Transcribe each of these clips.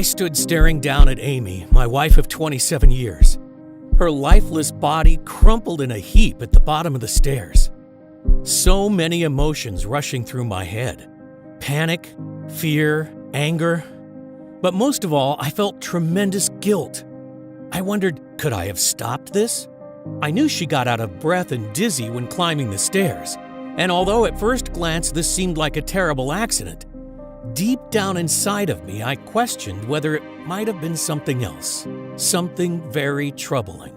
I stood staring down at Amy, my wife of 27 years. Her lifeless body crumpled in a heap at the bottom of the stairs. So many emotions rushing through my head. Panic, fear, anger. But most of all, I felt tremendous guilt. I wondered, could I have stopped this? I knew she got out of breath and dizzy when climbing the stairs. And although at first glance this seemed like a terrible accident, deep down inside of me I questioned whether it might have been something else, something very troubling.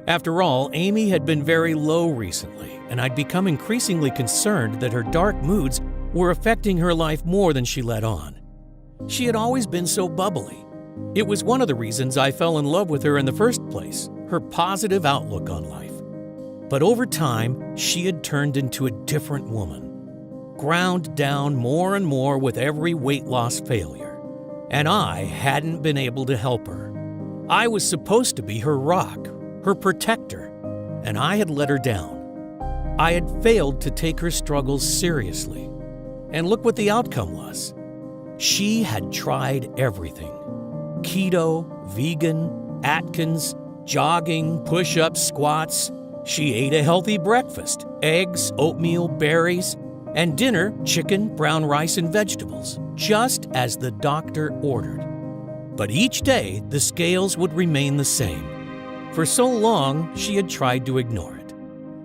After all, Amy had been very low recently, and I'd become increasingly concerned that her dark moods were affecting her life more than she let on. She had always been so bubbly. It was one of the reasons I fell in love with her in the first place, her positive outlook on life. But over time, she had turned into a different woman, ground down more and more with every weight loss failure. And I hadn't been able to help her. I was supposed to be her rock, her protector, and I had let her down. I had failed to take her struggles seriously. And look what the outcome was. She had tried everything. Keto, vegan, Atkins, jogging, push-ups, squats. She ate a healthy breakfast, eggs, oatmeal, berries, and dinner, chicken, brown rice, and vegetables, just as the doctor ordered. But each day, the scales would remain the same. For so long, she had tried to ignore it.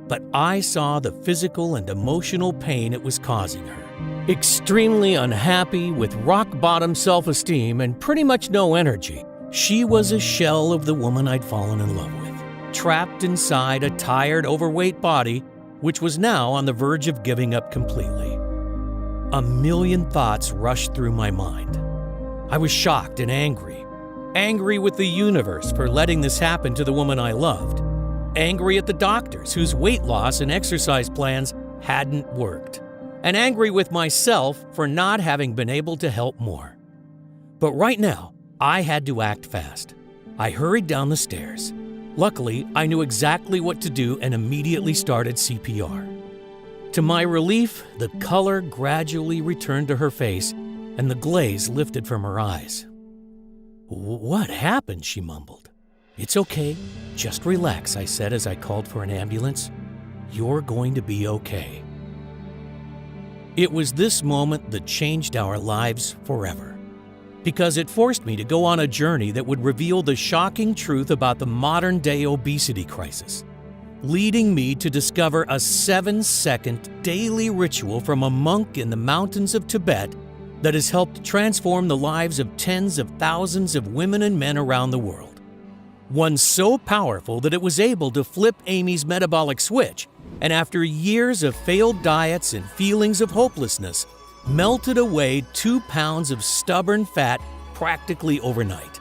But I saw the physical and emotional pain it was causing her. Extremely unhappy, with rock-bottom self-esteem and pretty much no energy, she was a shell of the woman I'd fallen in love with, trapped inside a tired, overweight body, which was now on the verge of giving up completely. A million thoughts rushed through my mind. I was shocked and angry. Angry with the universe for letting this happen to the woman I loved. Angry at the doctors whose weight loss and exercise plans hadn't worked. And angry with myself for not having been able to help more. But right now, I had to act fast. I hurried down the stairs. Luckily, I knew exactly what to do and immediately started CPR. To my relief, the color gradually returned to her face and the glaze lifted from her eyes. "What happened?" she mumbled. "It's okay. Just relax," I said as I called for an ambulance. "You're going to be okay." It was this moment that changed our lives forever, because it forced me to go on a journey that would reveal the shocking truth about the modern-day obesity crisis, leading me to discover a 7-second daily ritual from a monk in the mountains of Tibet that has helped transform the lives of tens of thousands of women and men around the world. One so powerful that it was able to flip Amy's metabolic switch, and after years of failed diets and feelings of hopelessness, melted away 2 pounds of stubborn fat practically overnight.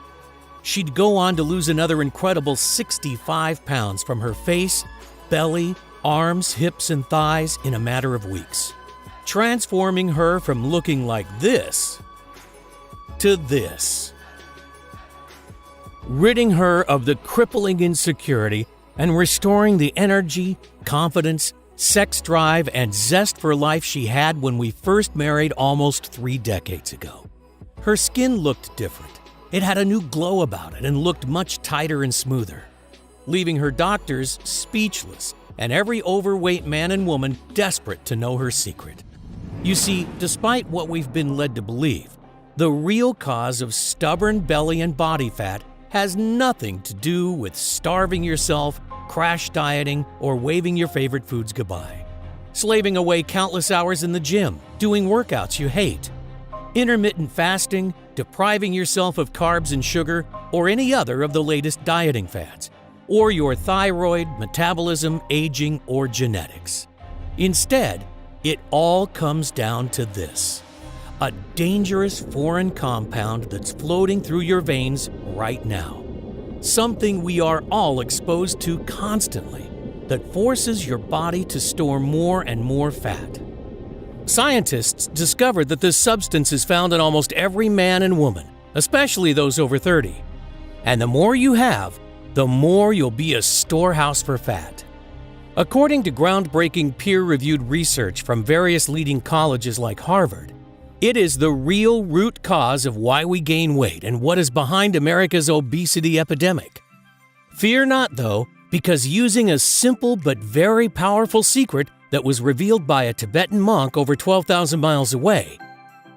She'd go on to lose another incredible 65 pounds from her face, belly, arms, hips, and thighs in a matter of weeks, transforming her from looking like this to this, ridding her of the crippling insecurity and restoring the energy, confidence, sex drive, and zest for life she had when we first married almost 3 decades ago. Her skin looked different. It had a new glow about it and looked much tighter and smoother, leaving her doctors speechless and every overweight man and woman desperate to know her secret. You see, despite what we've been led to believe, the real cause of stubborn belly and body fat has nothing to do with starving yourself, crash dieting, or waving your favorite foods goodbye, slaving away countless hours in the gym, doing workouts you hate, intermittent fasting, depriving yourself of carbs and sugar, or any other of the latest dieting fads, or your thyroid, metabolism, aging, or genetics. Instead, it all comes down to this: a dangerous foreign compound that's floating through your veins right now. Something we are all exposed to constantly that forces your body to store more and more fat. Scientists discovered that this substance is found in almost every man and woman, especially those over 30. And the more you have, the more you'll be a storehouse for fat. According to groundbreaking peer-reviewed research from various leading colleges like Harvard, It is the real root cause of why we gain weight and what is behind America's obesity epidemic. Fear not, though, because using a simple but very powerful secret that was revealed by a Tibetan monk over 12,000 miles away,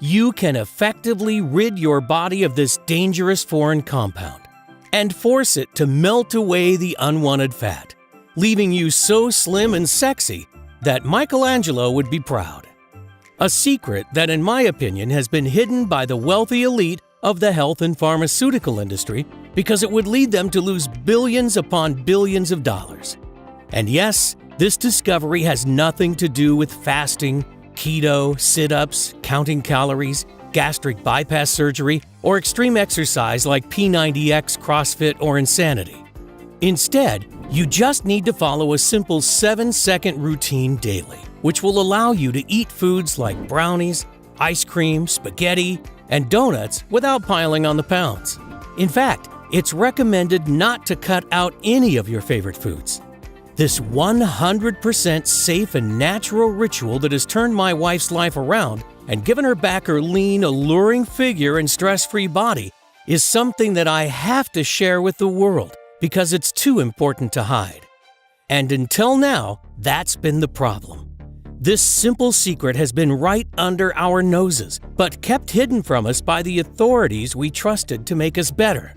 you can effectively rid your body of this dangerous foreign compound and force it to melt away the unwanted fat, leaving you so slim and sexy that Michelangelo would be proud. A secret that, in my opinion, has been hidden by the wealthy elite of the health and pharmaceutical industry because it would lead them to lose billions upon billions of dollars. And yes, this discovery has nothing to do with fasting, keto, sit-ups, counting calories, gastric bypass surgery, or extreme exercise like P90X, CrossFit, or Insanity. Instead, you just need to follow a simple 7-second routine daily, which will allow you to eat foods like brownies, ice cream, spaghetti, and donuts without piling on the pounds. In fact, it's recommended not to cut out any of your favorite foods. This 100% safe and natural ritual that has turned my wife's life around and given her back her lean, alluring figure and stress-free body is something that I have to share with the world because it's too important to hide. And until now, that's been the problem. This simple secret has been right under our noses, but kept hidden from us by the authorities we trusted to make us better.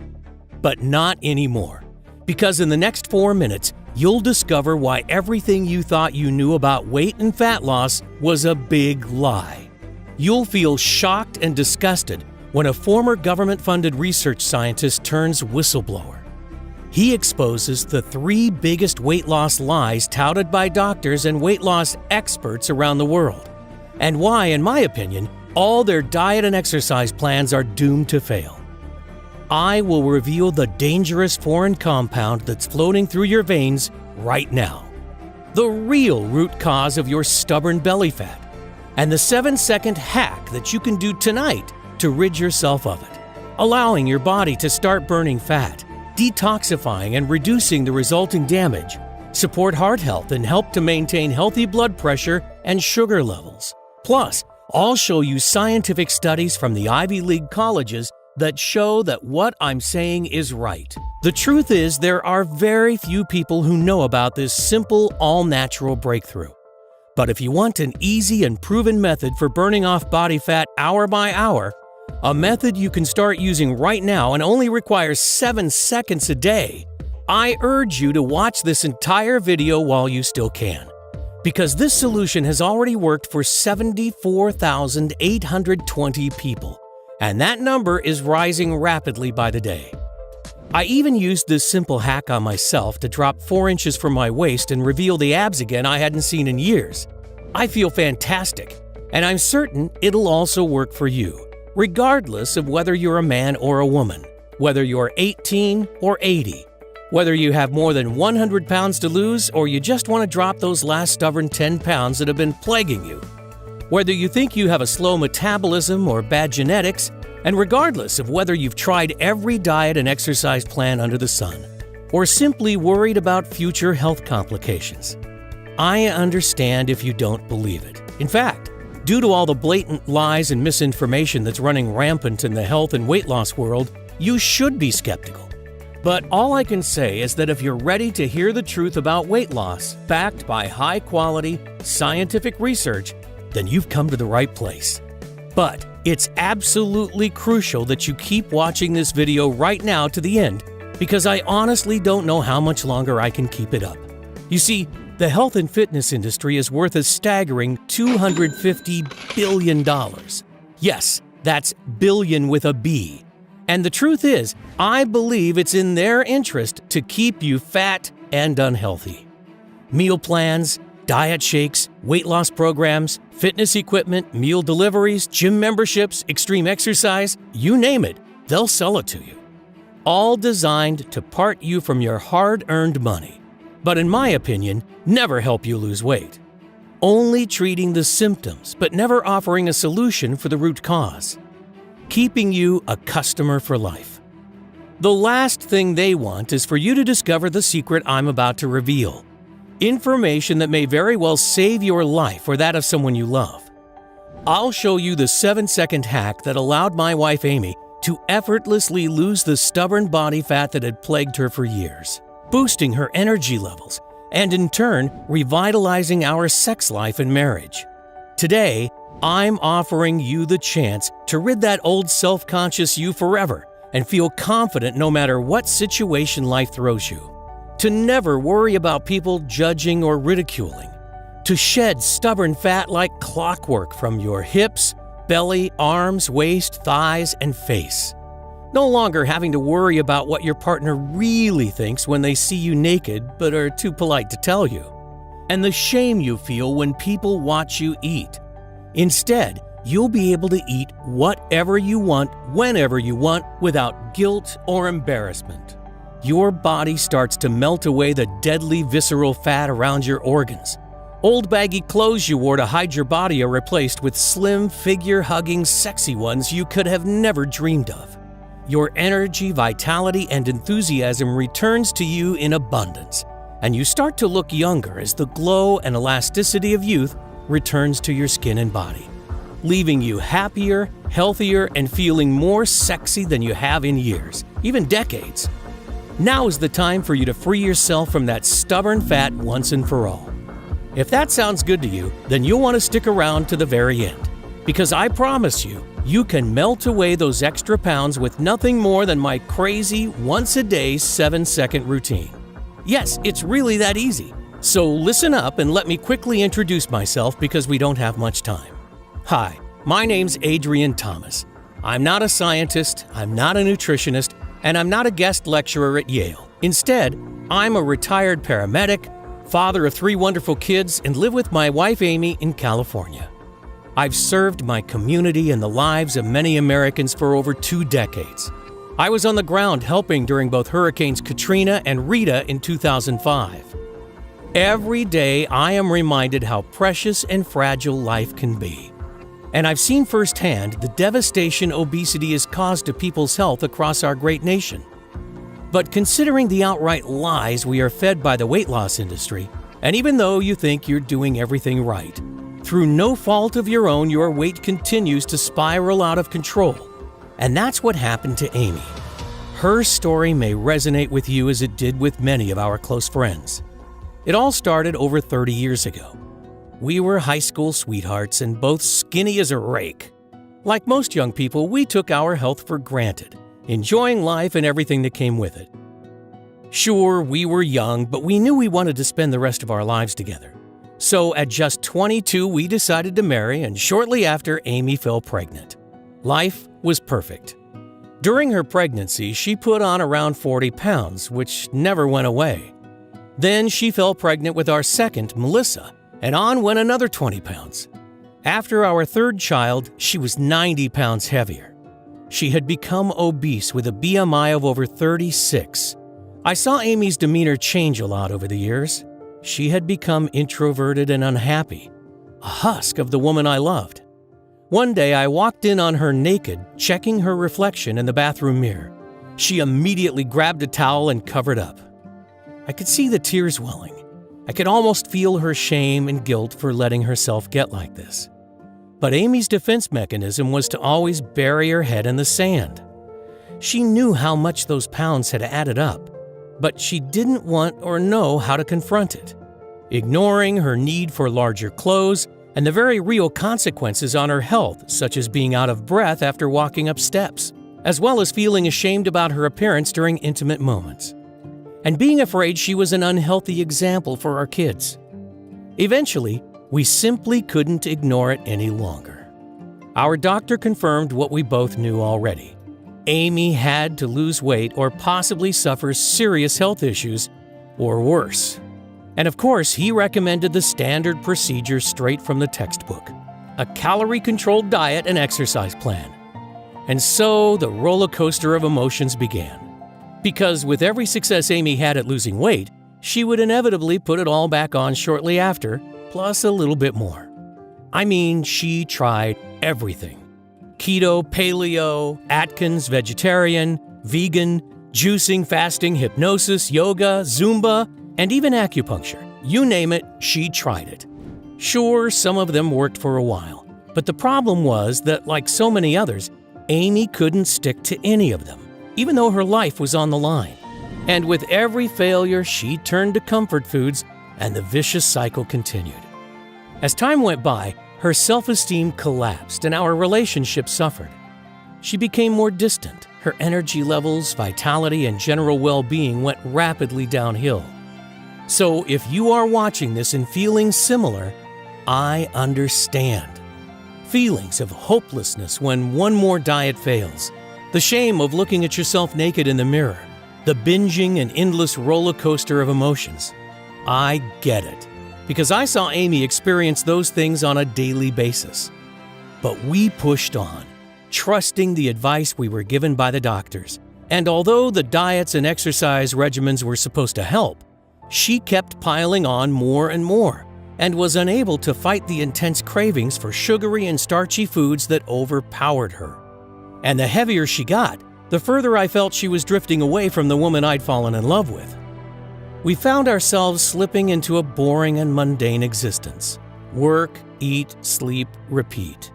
But not anymore, because in the next 4 minutes, you'll discover why everything you thought you knew about weight and fat loss was a big lie. You'll feel shocked and disgusted when a former government-funded research scientist turns whistleblower. He exposes the 3 biggest weight loss lies touted by doctors and weight loss experts around the world, and why, in my opinion, all their diet and exercise plans are doomed to fail. I will reveal the dangerous foreign compound that's floating through your veins right now, the real root cause of your stubborn belly fat, and the 7-second hack that you can do tonight to rid yourself of it, allowing your body to start burning fat, detoxifying and reducing the resulting damage, support heart health, and help to maintain healthy blood pressure and sugar levels. Plus, I'll show you scientific studies from the Ivy League colleges that show that what I'm saying is right. The truth is, there are very few people who know about this simple, all-natural breakthrough. But if you want an easy and proven method for burning off body fat hour by hour, a method you can start using right now and only requires 7 seconds a day, I urge you to watch this entire video while you still can. Because this solution has already worked for 74,820 people, and that number is rising rapidly by the day. I even used this simple hack on myself to drop 4 inches from my waist and reveal the abs again I hadn't seen in years. I feel fantastic, and I'm certain it'll also work for you, regardless of whether you're a man or a woman, whether you're 18 or 80, whether you have more than 100 pounds to lose or you just want to drop those last stubborn 10 pounds that have been plaguing you, whether you think you have a slow metabolism or bad genetics, and regardless of whether you've tried every diet and exercise plan under the sun, or simply worried about future health complications. I understand if you don't believe it. In fact, due to all the blatant lies and misinformation that's running rampant in the health and weight loss world, you should be skeptical. But all I can say is that if you're ready to hear the truth about weight loss, backed by high-quality, scientific research, then you've come to the right place. But it's absolutely crucial that you keep watching this video right now to the end, because I honestly don't know how much longer I can keep it up. You see, the health and fitness industry is worth a staggering $250 billion. Yes, that's billion with a B. And the truth is, I believe it's in their interest to keep you fat and unhealthy. Meal plans, diet shakes, weight loss programs, fitness equipment, meal deliveries, gym memberships, extreme exercise, you name it, they'll sell it to you. All designed to part you from your hard-earned money. But in my opinion, never help you lose weight. Only treating the symptoms, but never offering a solution for the root cause. Keeping you a customer for life. The last thing they want is for you to discover the secret I'm about to reveal. Information that may very well save your life or that of someone you love. I'll show you the 7-second hack that allowed my wife Amy to effortlessly lose the stubborn body fat that had plagued her for years, boosting her energy levels, and in turn, revitalizing our sex life and marriage. Today, I'm offering you the chance to rid that old self-conscious you forever and feel confident no matter what situation life throws you. To never worry about people judging or ridiculing. To shed stubborn fat like clockwork from your hips, belly, arms, waist, thighs, and face. No longer having to worry about what your partner really thinks when they see you naked but are too polite to tell you. And the shame you feel when people watch you eat. Instead, you'll be able to eat whatever you want, whenever you want, without guilt or embarrassment. Your body starts to melt away the deadly visceral fat around your organs. Old baggy clothes you wore to hide your body are replaced with slim, figure-hugging, sexy ones you could have never dreamed of. Your energy, vitality, and enthusiasm returns to you in abundance, and you start to look younger as the glow and elasticity of youth returns to your skin and body, leaving you happier, healthier, and feeling more sexy than you have in years, even decades. Now is the time for you to free yourself from that stubborn fat once and for all. If that sounds good to you, then you'll want to stick around to the very end, because I promise you, you can melt away those extra pounds with nothing more than my crazy once-a-day 7-second routine. Yes, it's really that easy. So listen up and let me quickly introduce myself because we don't have much time. Hi, my name's Adrian Thomas. I'm not a scientist, I'm not a nutritionist, and I'm not a guest lecturer at Yale. Instead, I'm a retired paramedic, father of 3 wonderful kids, and live with my wife Amy in California. I've served my community and the lives of many Americans for over 2 decades. I was on the ground helping during both Hurricanes Katrina and Rita in 2005. Every day, I am reminded how precious and fragile life can be. And I've seen firsthand the devastation obesity has caused to people's health across our great nation. But considering the outright lies we are fed by the weight loss industry, and even though you think you're doing everything right, through no fault of your own, your weight continues to spiral out of control. And that's what happened to Amy. Her story may resonate with you as it did with many of our close friends. It all started over 30 years ago. We were high school sweethearts and both skinny as a rake. Like most young people, we took our health for granted, enjoying life and everything that came with it. Sure, we were young, but we knew we wanted to spend the rest of our lives together. So at just 22, we decided to marry, and shortly after, Amy fell pregnant. Life was perfect. During her pregnancy, she put on around 40 pounds, which never went away. Then she fell pregnant with our second, Melissa, and on went another 20 pounds. After our third child, she was 90 pounds heavier. She had become obese with a BMI of over 36. I saw Amy's demeanor change a lot over the years. She had become introverted and unhappy, a husk of the woman I loved. One day I walked in on her naked, checking her reflection in the bathroom mirror. She immediately grabbed a towel and covered up. I could see the tears welling. I could almost feel her shame and guilt for letting herself get like this. But Amy's defense mechanism was to always bury her head in the sand. She knew how much those pounds had added up, but she didn't want or know how to confront it, ignoring her need for larger clothes and the very real consequences on her health, such as being out of breath after walking up steps, as well as feeling ashamed about her appearance during intimate moments, and being afraid she was an unhealthy example for our kids. Eventually, we simply couldn't ignore it any longer. Our doctor confirmed what we both knew already. Amy had to lose weight or possibly suffer serious health issues, or worse. And of course, he recommended the standard procedure straight from the textbook, a calorie-controlled diet and exercise plan. And so the roller coaster of emotions began. Because with every success Amy had at losing weight, she would inevitably put it all back on shortly after, plus a little bit more. I mean, she tried everything. Keto, paleo, Atkins, vegetarian, vegan, juicing, fasting, hypnosis, yoga, Zumba, and even acupuncture. You name it, she tried it. Sure, some of them worked for a while, But the problem was that, like so many others, Amy couldn't stick to any of them, even though her life was on the line. And with every failure, she turned to comfort foods, and the vicious cycle continued. As time went by, her self-esteem collapsed and our relationship suffered. She became more distant. Her energy levels, vitality, and general well-being went rapidly downhill. So if you are watching this and feeling similar, I understand. Feelings of hopelessness when one more diet fails, the shame of looking at yourself naked in the mirror, the binging and endless roller coaster of emotions. I get it, because I saw Amy experience those things on a daily basis. But we pushed on, trusting the advice we were given by the doctors. And although the diets and exercise regimens were supposed to help, she kept piling on more and more, and was unable to fight the intense cravings for sugary and starchy foods that overpowered her. And the heavier she got, the further I felt she was drifting away from the woman I'd fallen in love with. We found ourselves slipping into a boring and mundane existence. Work, eat, sleep, repeat.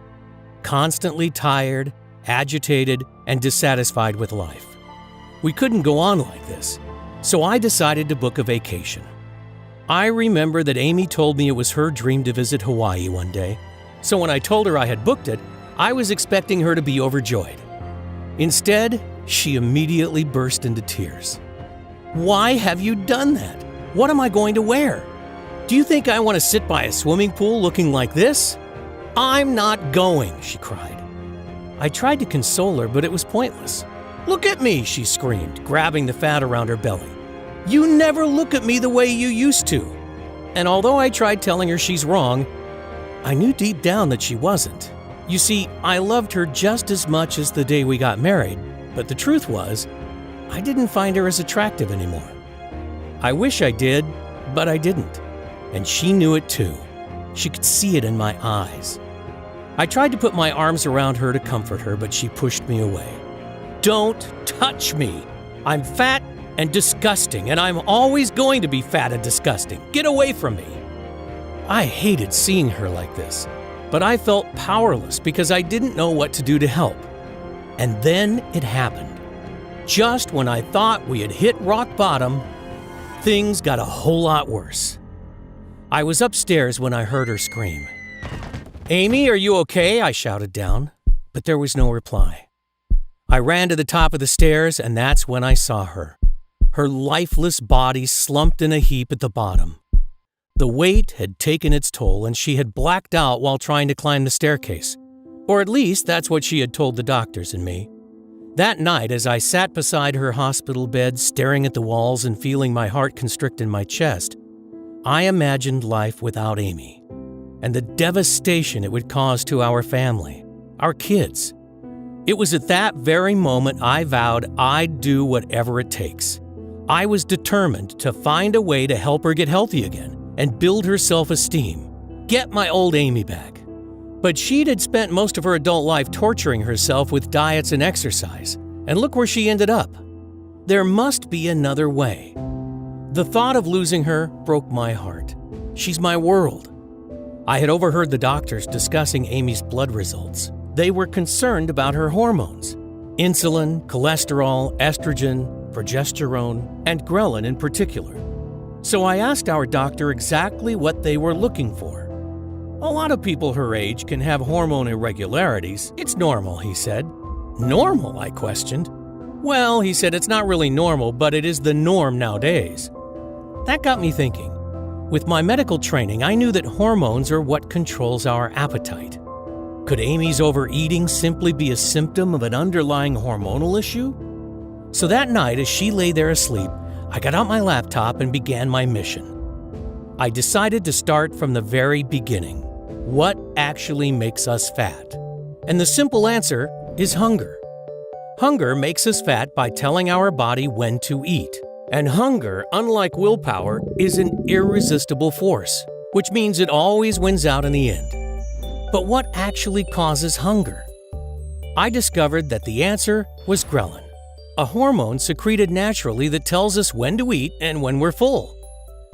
Constantly tired, agitated, and dissatisfied with life. We couldn't go on like this, so I decided to book a vacation. I remember that Amy told me it was her dream to visit Hawaii one day, so when I told her I had booked it, I was expecting her to be overjoyed. Instead, she immediately burst into tears. "Why have you done that? What am I going to wear? Do you think I want to sit by a swimming pool looking like this? I'm not going," she cried. I tried to console her, but it was pointless. "Look at me," she screamed, grabbing the fat around her belly. "You never look at me the way you used to." And although I tried telling her she's wrong, I knew deep down that she wasn't. You see, I loved her just as much as the day we got married, but the truth was, I didn't find her as attractive anymore. I wish I did, but I didn't. And she knew it too. She could see it in my eyes. I tried to put my arms around her to comfort her, but she pushed me away. "Don't touch me. I'm fat and disgusting, and I'm always going to be fat and disgusting. Get away from me." I hated seeing her like this, but I felt powerless because I didn't know what to do to help. And then it happened. Just when I thought we had hit rock bottom, things got a whole lot worse. I was upstairs when I heard her scream. "Amy, are you okay?" I shouted down, but there was no reply. I ran to the top of the stairs, and that's when I saw her. Her lifeless body slumped in a heap at the bottom. The weight had taken its toll, and she had blacked out while trying to climb the staircase. Or at least that's what she had told the doctors and me. That night, as I sat beside her hospital bed, staring at the walls and feeling my heart constrict in my chest, I imagined life without Amy, and the devastation it would cause to our family, our kids. It was at that very moment I vowed I'd do whatever it takes. I was determined to find a way to help her get healthy again and build her self-esteem, get my old Amy back. But she'd had spent most of her adult life torturing herself with diets and exercise, and look where she ended up. There must be another way. The thought of losing her broke my heart. She's my world. I had overheard the doctors discussing Amy's blood results. They were concerned about her hormones: insulin, cholesterol, estrogen, progesterone, and ghrelin in particular. So I asked our doctor exactly what they were looking for. "A lot of people her age can have hormone irregularities. It's normal," he said. "Normal?" I questioned. "Well," he said, "it's not really normal, but it is the norm nowadays." That got me thinking. With my medical training, I knew that hormones are what controls our appetite. Could Amy's overeating simply be a symptom of an underlying hormonal issue? So that night, as she lay there asleep, I got out my laptop and began my mission. I decided to start from the very beginning. What actually makes us fat? And the simple answer is hunger. Hunger makes us fat by telling our body when to eat. And hunger, unlike willpower, is an irresistible force, which means it always wins out in the end. But what actually causes hunger? I discovered that the answer was ghrelin, a hormone secreted naturally that tells us when to eat and when we're full.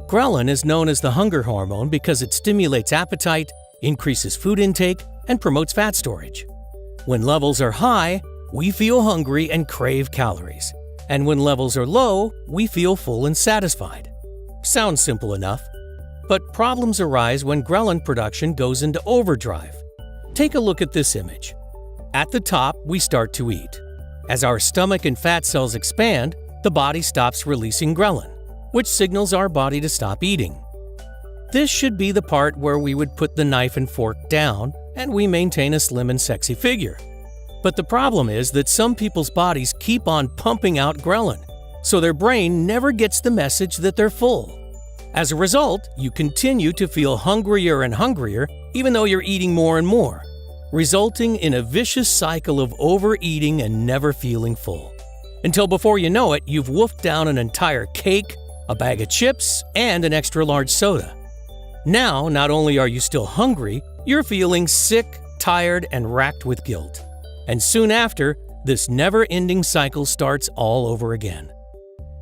Ghrelin is known as the hunger hormone because it stimulates appetite, increases food intake, and promotes fat storage. When levels are high, we feel hungry and crave calories. And when levels are low, we feel full and satisfied. Sounds simple enough. But problems arise when ghrelin production goes into overdrive. Take a look at this image. At the top, we start to eat. As our stomach and fat cells expand, the body stops releasing ghrelin, which signals our body to stop eating. This should be the part where we would put the knife and fork down and we maintain a slim and sexy figure. But the problem is that some people's bodies keep on pumping out ghrelin, so their brain never gets the message that they're full. As a result, you continue to feel hungrier and hungrier even though you're eating more and more, resulting in a vicious cycle of overeating and never feeling full. Until before you know it, you've wolfed down an entire cake, a bag of chips, and an extra large soda. Now, not only are you still hungry, you're feeling sick, tired, and racked with guilt. And soon after, this never-ending cycle starts all over again.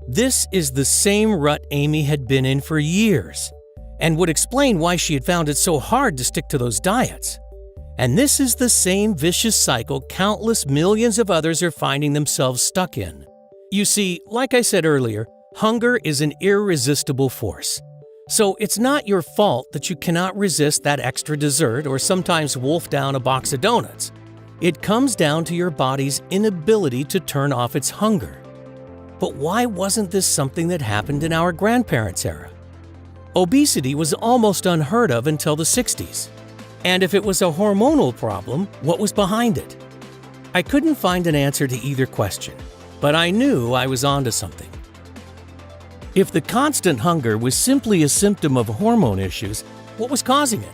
This is the same rut Amy had been in for years, and would explain why she had found it so hard to stick to those diets. And this is the same vicious cycle countless millions of others are finding themselves stuck in. You see, like I said earlier, hunger is an irresistible force. So it's not your fault that you cannot resist that extra dessert or sometimes wolf down a box of donuts. It comes down to your body's inability to turn off its hunger. But why wasn't this something that happened in our grandparents' era? Obesity was almost unheard of until the 60s. And if it was a hormonal problem, what was behind it? I couldn't find an answer to either question, but I knew I was onto something. If the constant hunger was simply a symptom of hormone issues, what was causing it?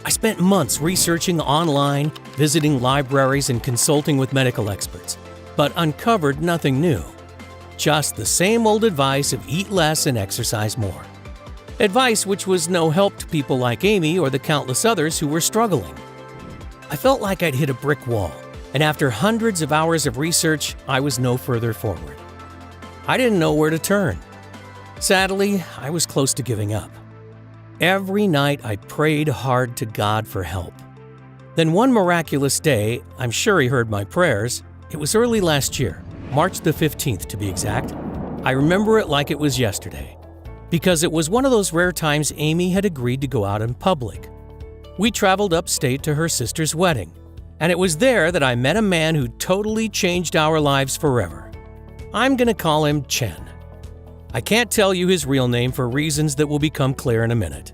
I spent months researching online, visiting libraries, and consulting with medical experts, but uncovered nothing new. Just the same old advice of eat less and exercise more. Advice which was no help to people like Amy or the countless others who were struggling. I felt like I'd hit a brick wall, and after hundreds of hours of research, I was no further forward. I didn't know where to turn. Sadly, I was close to giving up. Every night I prayed hard to God for help. Then one miraculous day, I'm sure He heard my prayers. It was early last year, March the 15th to be exact. I remember it like it was yesterday, because it was one of those rare times Amy had agreed to go out in public. We traveled upstate to her sister's wedding, and it was there that I met a man who totally changed our lives forever. I'm going to call him Chen. I can't tell you his real name for reasons that will become clear in a minute.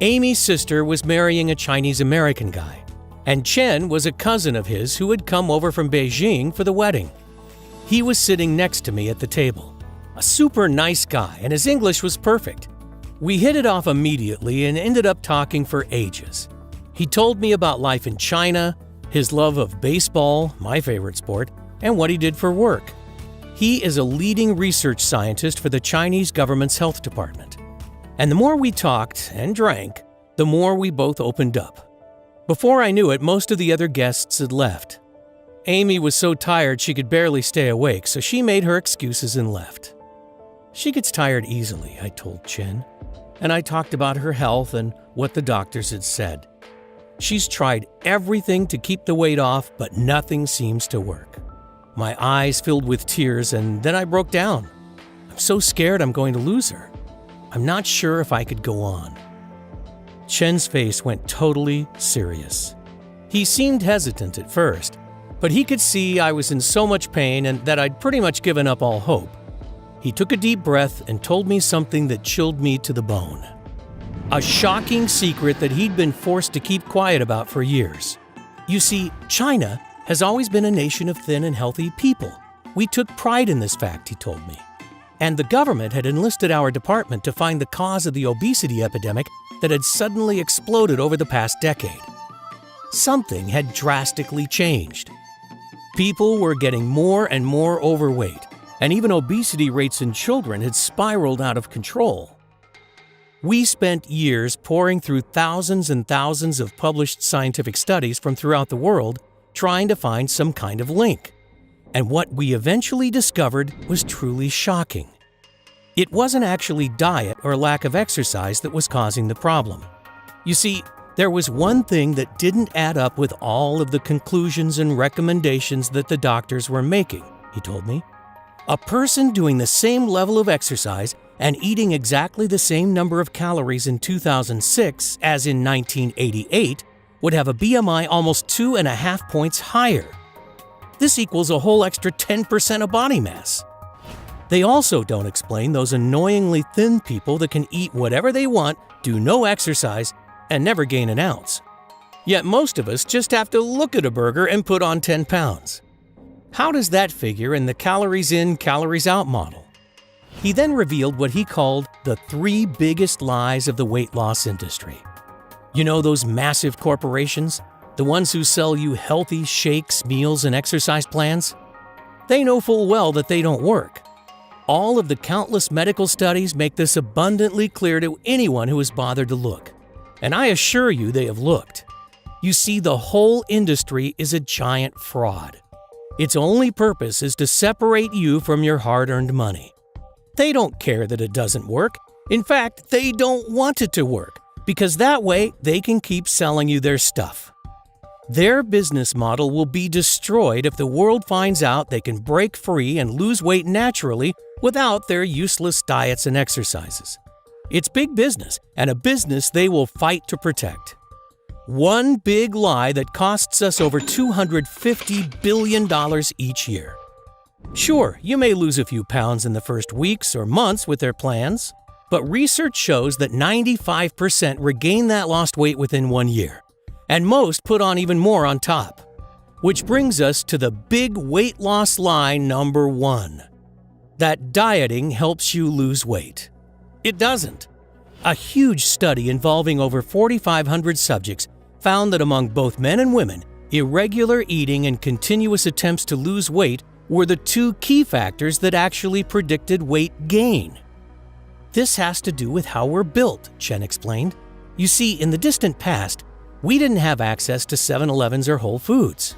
Amy's sister was marrying a Chinese-American guy, and Chen was a cousin of his who had come over from Beijing for the wedding. He was sitting next to me at the table, a super nice guy, and his English was perfect. We hit it off immediately and ended up talking for ages. He told me about life in China, his love of baseball, my favorite sport, and what he did for work. He is a leading research scientist for the Chinese government's health department. And the more we talked and drank, the more we both opened up. Before I knew it, most of the other guests had left. Amy was so tired she could barely stay awake, so she made her excuses and left. She gets tired easily, I told Chen, and I talked about her health and what the doctors had said. She's tried everything to keep the weight off, but nothing seems to work. My eyes filled with tears, and then I broke down. I'm so scared I'm going to lose her. I'm not sure if I could go on. Chen's face went totally serious. He seemed hesitant at first, but he could see I was in so much pain and that I'd pretty much given up all hope. He took a deep breath and told me something that chilled me to the bone. A shocking secret that he'd been forced to keep quiet about for years. You see, China has always been a nation of thin and healthy people. We took pride in this fact, he told me. And the government had enlisted our department to find the cause of the obesity epidemic that had suddenly exploded over the past decade. Something had drastically changed. People were getting more and more overweight, and even obesity rates in children had spiraled out of control. We spent years poring through thousands and thousands of published scientific studies from throughout the world trying to find some kind of link. And what we eventually discovered was truly shocking. It wasn't actually diet or lack of exercise that was causing the problem. You see, There was one thing that didn't add up with all of the conclusions and recommendations that the doctors were making, he told me. A person doing the same level of exercise and eating exactly the same number of calories in 2006 as in 1988 would have a BMI almost 2.5 points higher. This equals a whole extra 10% of body mass. They also don't explain those annoyingly thin people that can eat whatever they want, do no exercise, and never gain an ounce. Yet most of us just have to look at a burger and put on 10 pounds. How does that figure in the calories in, calories out model? He then revealed what he called the 3 biggest lies of the weight loss industry. You know those massive corporations? The ones who sell you healthy shakes, meals, and exercise plans? They know full well that they don't work. All of the countless medical studies make this abundantly clear to anyone who has bothered to look. And I assure you they have looked. You see, the whole industry is a giant fraud. Its only purpose is to separate you from your hard-earned money. They don't care that it doesn't work. In fact, they don't want it to work, because that way they can keep selling you their stuff. Their business model will be destroyed if the world finds out they can break free and lose weight naturally without their useless diets and exercises. It's big business, and a business they will fight to protect. One big lie that costs us over $250 billion each year. Sure, you may lose a few pounds in the first weeks or months with their plans, but research shows that 95% regain that lost weight within 1 year, and most put on even more on top. Which brings us to the big weight loss lie number 1, that dieting helps you lose weight. It doesn't. A huge study involving over 4,500 subjects found that among both men and women, irregular eating and continuous attempts to lose weight were the 2 key factors that actually predicted weight gain. This has to do with how we're built, Chen explained. You see, in the distant past, we didn't have access to 7-Elevens or Whole Foods.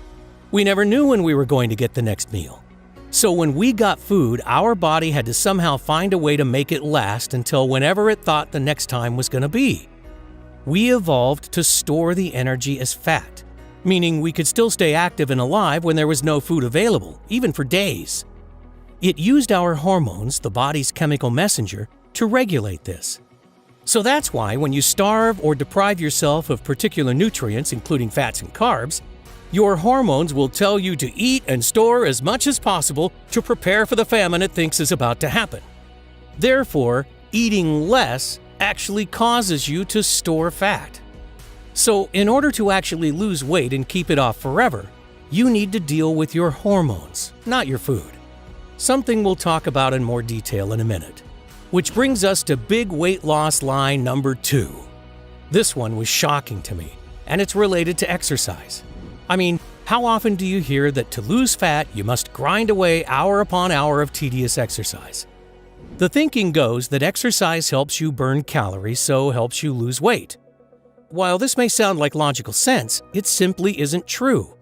We never knew when we were going to get the next meal. So when we got food, our body had to somehow find a way to make it last until whenever it thought the next time was going to be. We evolved to store the energy as fat, meaning we could still stay active and alive when there was no food available, even for days. It used our hormones, the body's chemical messenger, to regulate this. So that's why when you starve or deprive yourself of particular nutrients, including fats and carbs, your hormones will tell you to eat and store as much as possible to prepare for the famine it thinks is about to happen. Therefore, eating less actually causes you to store fat. So, in order to actually lose weight and keep it off forever, you need to deal with your hormones, not your food. Something we'll talk about in more detail in a minute. Which brings us to big weight loss lie number 2. This one was shocking to me, and it's related to exercise. I mean, how often do you hear that to lose fat, you must grind away hour upon hour of tedious exercise? The thinking goes that exercise helps you burn calories, so helps you lose weight. While this may sound like logical sense, it simply isn't true.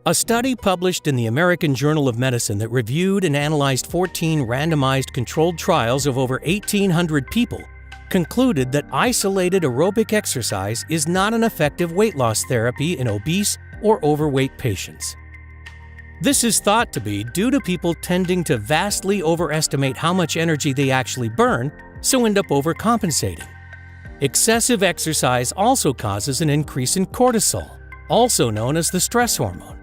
A study published in the American Journal of Medicine that reviewed and analyzed 14 randomized controlled trials of over 1,800 people concluded that isolated aerobic exercise is not an effective weight loss therapy in obese or overweight patients. This is thought to be due to people tending to vastly overestimate how much energy they actually burn, so end up overcompensating. Excessive exercise also causes an increase in cortisol, also known as the stress hormone,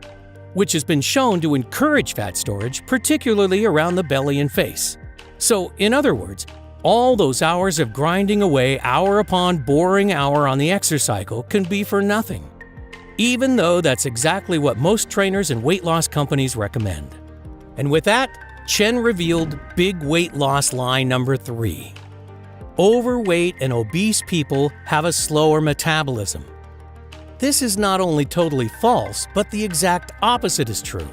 which has been shown to encourage fat storage, particularly around the belly and face. So, in other words, all those hours of grinding away hour upon boring hour on the exercise cycle can be for nothing, even though that's exactly what most trainers and weight loss companies recommend. And with that, Chen revealed big weight loss lie number 3. Overweight and obese people have a slower metabolism. This is not only totally false, but the exact opposite is true.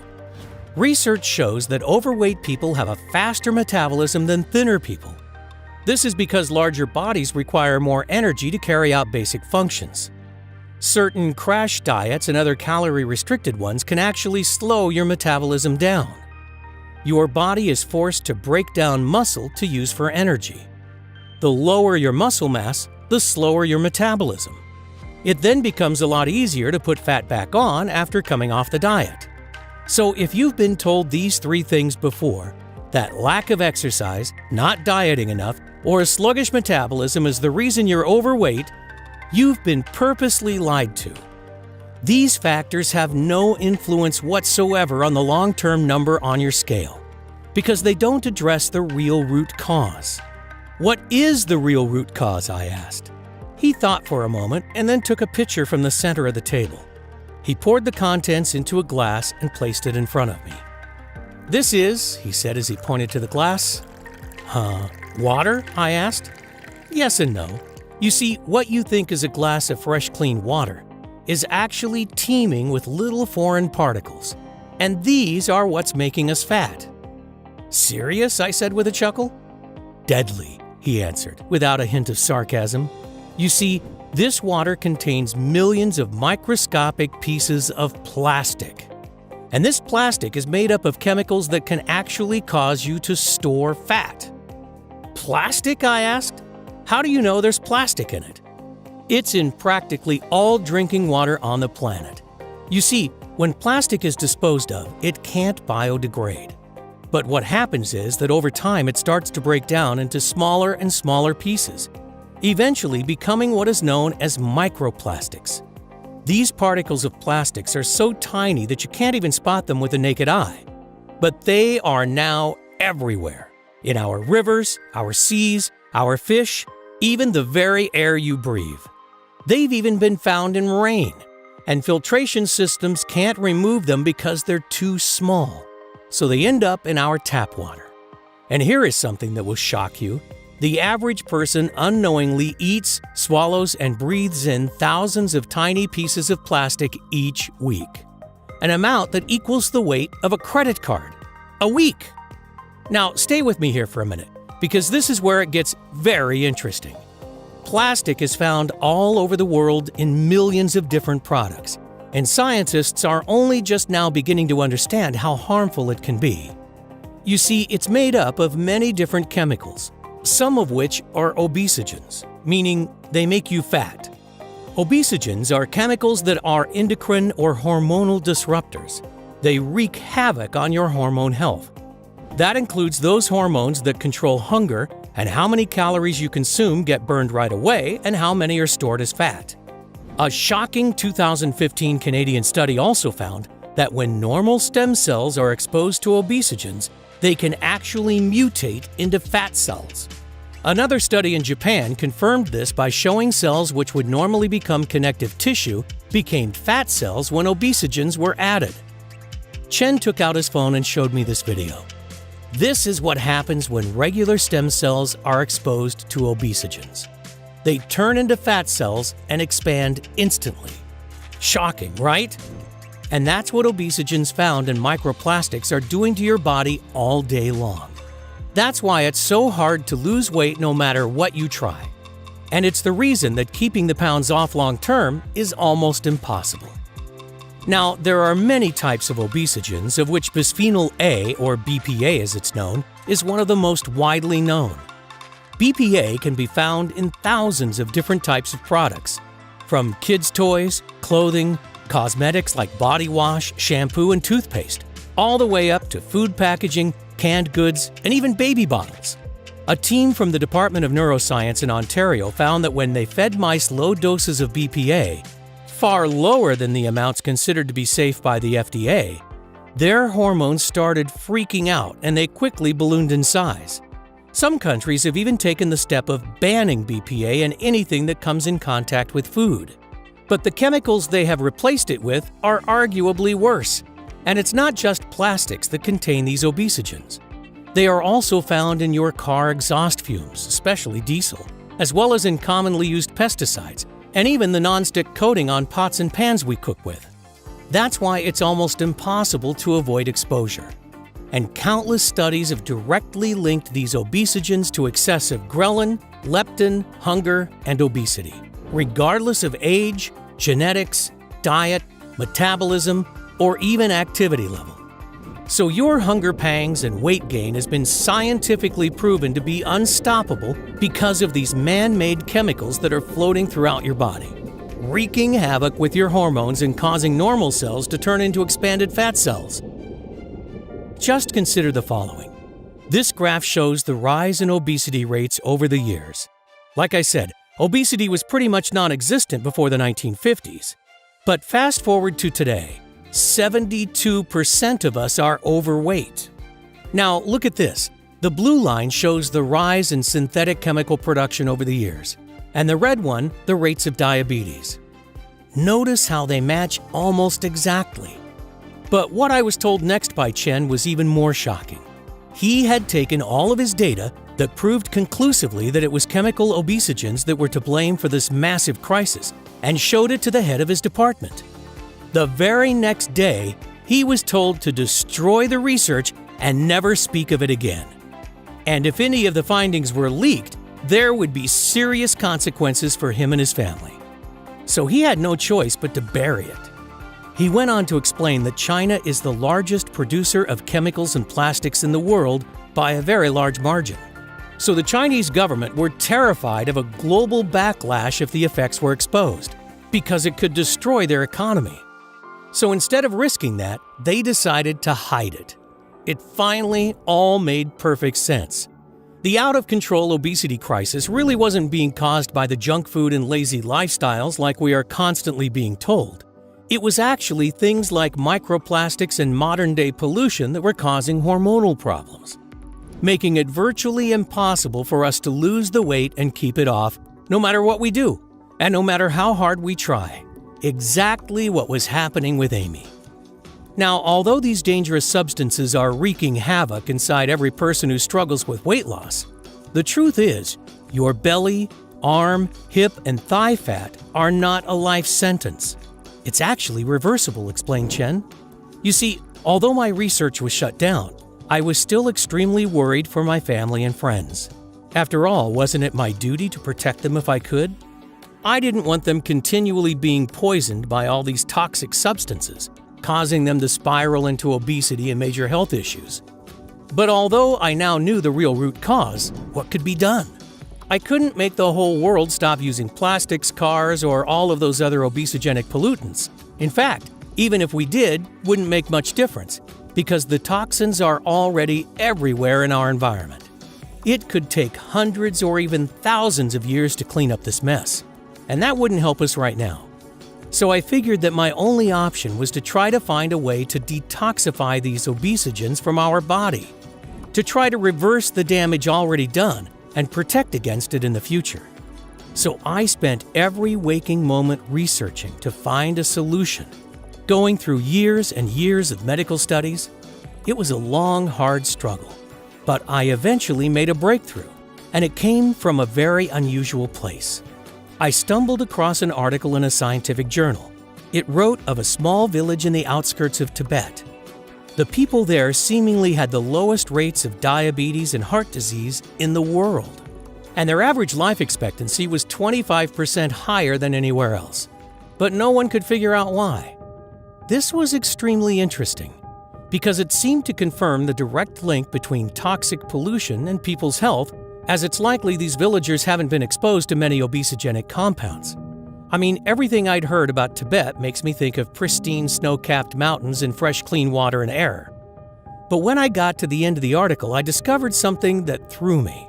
Research shows that overweight people have a faster metabolism than thinner people. This is because larger bodies require more energy to carry out basic functions. Certain crash diets and other calorie-restricted ones can actually slow your metabolism down. Your body is forced to break down muscle to use for energy. The lower your muscle mass, the slower your metabolism. It then becomes a lot easier to put fat back on after coming off the diet. So if you've been told these 3 things before, that lack of exercise, not dieting enough, or a sluggish metabolism is the reason you're overweight, you've been purposely lied to. These factors have no influence whatsoever on the long-term number on your scale, because they don't address the real root cause. What is the real root cause, I asked. He thought for a moment and then took a pitcher from the center of the table. He poured the contents into a glass and placed it in front of me. "This is," he said as he pointed to the glass. Water?" I asked. "Yes and no. You see, what you think is a glass of fresh, clean water is actually teeming with little foreign particles, and these are what's making us fat." "Serious?" I said with a chuckle. "Deadly," he answered, without a hint of sarcasm. "You see, this water contains millions of microscopic pieces of plastic. And this plastic is made up of chemicals that can actually cause you to store fat." "Plastic?" I asked. "How do you know there's plastic in it?" "It's in practically all drinking water on the planet. You see, when plastic is disposed of, it can't biodegrade. But what happens is that over time it starts to break down into smaller and smaller pieces, eventually becoming what is known as microplastics. These particles of plastics are so tiny that you can't even spot them with the naked eye. But they are now everywhere, in our rivers, our seas, our fish, even the very air you breathe. They've even been found in rain, and filtration systems can't remove them because they're too small, so they end up in our tap water. And here is something that will shock you. The average person unknowingly eats, swallows, and breathes in thousands of tiny pieces of plastic each week, an amount that equals the weight of a credit card. A week! Now, stay with me here for a minute, because this is where it gets very interesting. Plastic is found all over the world in millions of different products, and scientists are only just now beginning to understand how harmful it can be. You see, it's made up of many different chemicals, some of which are obesogens, meaning they make you fat. Obesogens are chemicals that are endocrine or hormonal disruptors. They wreak havoc on your hormone health. That includes those hormones that control hunger and how many calories you consume get burned right away and how many are stored as fat. A shocking 2015 Canadian study also found that when normal stem cells are exposed to obesogens, they can actually mutate into fat cells. Another study in Japan confirmed this by showing cells which would normally become connective tissue became fat cells when obesogens were added. Chen took out his phone and showed me this video. This is what happens when regular stem cells are exposed to obesogens. They turn into fat cells and expand instantly. Shocking, right? And that's what obesogens found in microplastics are doing to your body all day long. That's why it's so hard to lose weight no matter what you try. And it's the reason that keeping the pounds off long term is almost impossible. Now, there are many types of obesogens, of which bisphenol A, or BPA as it's known, is one of the most widely known. BPA can be found in thousands of different types of products, from kids' toys, clothing, cosmetics like body wash, shampoo, and toothpaste, all the way up to food packaging, canned goods, and even baby bottles. A team from the Department of Neuroscience in Ontario found that when they fed mice low doses of BPA, far lower than the amounts considered to be safe by the FDA, their hormones started freaking out and they quickly ballooned in size. Some countries have even taken the step of banning BPA in anything that comes in contact with food. But the chemicals they have replaced it with are arguably worse. And it's not just plastics that contain these obesogens. They are also found in your car exhaust fumes, especially diesel, as well as in commonly used pesticides, and even the non-stick coating on pots and pans we cook with. That's why it's almost impossible to avoid exposure. And countless studies have directly linked these obesogens to excessive ghrelin, leptin, hunger, and obesity, regardless of age, genetics, diet, metabolism, or even activity level. So your hunger pangs and weight gain has been scientifically proven to be unstoppable because of these man-made chemicals that are floating throughout your body. wreaking havoc with your hormones and causing normal cells to turn into expanded fat cells. Just consider the following. This graph shows the rise in obesity rates over the years. Like I said, obesity was pretty much non-existent before the 1950s. But fast forward to today, 72% of us are overweight. Now, look at this. The blue line shows the rise in synthetic chemical production over the years, and the red one, the rates of diabetes. Notice how they match almost exactly. But what I was told next by Chen was even more shocking. He had taken all of his data that proved conclusively that it was chemical obesogens that were to blame for this massive crisis and showed it to the head of his department. The very next day, he was told to destroy the research and never speak of it again. And if any of the findings were leaked, there would be serious consequences for him and his family. So he had no choice but to bury it. He went on to explain that China is the largest producer of chemicals and plastics in the world by a very large margin. So the Chinese government were terrified of a global backlash if the effects were exposed, because it could destroy their economy. So instead of risking that, they decided to hide it. It finally all made perfect sense. The out-of-control obesity crisis really wasn't being caused by the junk food and lazy lifestyles like we are constantly being told. It was actually things like microplastics and modern-day pollution that were causing hormonal problems, making it virtually impossible for us to lose the weight and keep it off, no matter what we do, and no matter how hard we try. Exactly what was happening with Amy. Now, although these dangerous substances are wreaking havoc inside every person who struggles with weight loss, the truth is, your belly, arm, hip, and thigh fat are not a life sentence. It's actually reversible, explained Chen. You see, although my research was shut down, I was still extremely worried for my family and friends. After all, wasn't it my duty to protect them if I could? I didn't want them continually being poisoned by all these toxic substances, causing them to spiral into obesity and major health issues. But although I now knew the real root cause, what could be done? I couldn't make the whole world stop using plastics, cars, or all of those other obesogenic pollutants. In fact, even if we did, wouldn't make much difference, because the toxins are already everywhere in our environment. It could take hundreds or even thousands of years to clean up this mess, and that wouldn't help us right now. So I figured that my only option was to try to find a way to detoxify these obesogens from our body, to try to reverse the damage already done and protect against it in the future. So I spent every waking moment researching to find a solution, going through years and years of medical studies. It was a long, hard struggle, but I eventually made a breakthrough, and it came from a very unusual place. I stumbled across an article in a scientific journal. It wrote of a small village in the outskirts of Tibet. The people there seemingly had the lowest rates of diabetes and heart disease in the world, and their average life expectancy was 25% higher than anywhere else. But no one could figure out why. This was extremely interesting, because it seemed to confirm the direct link between toxic pollution and people's health, as it's likely these villagers haven't been exposed to many obesogenic compounds. I mean, everything I'd heard about Tibet makes me think of pristine snow-capped mountains and fresh, clean water and air. But when I got to the end of the article, I discovered something that threw me.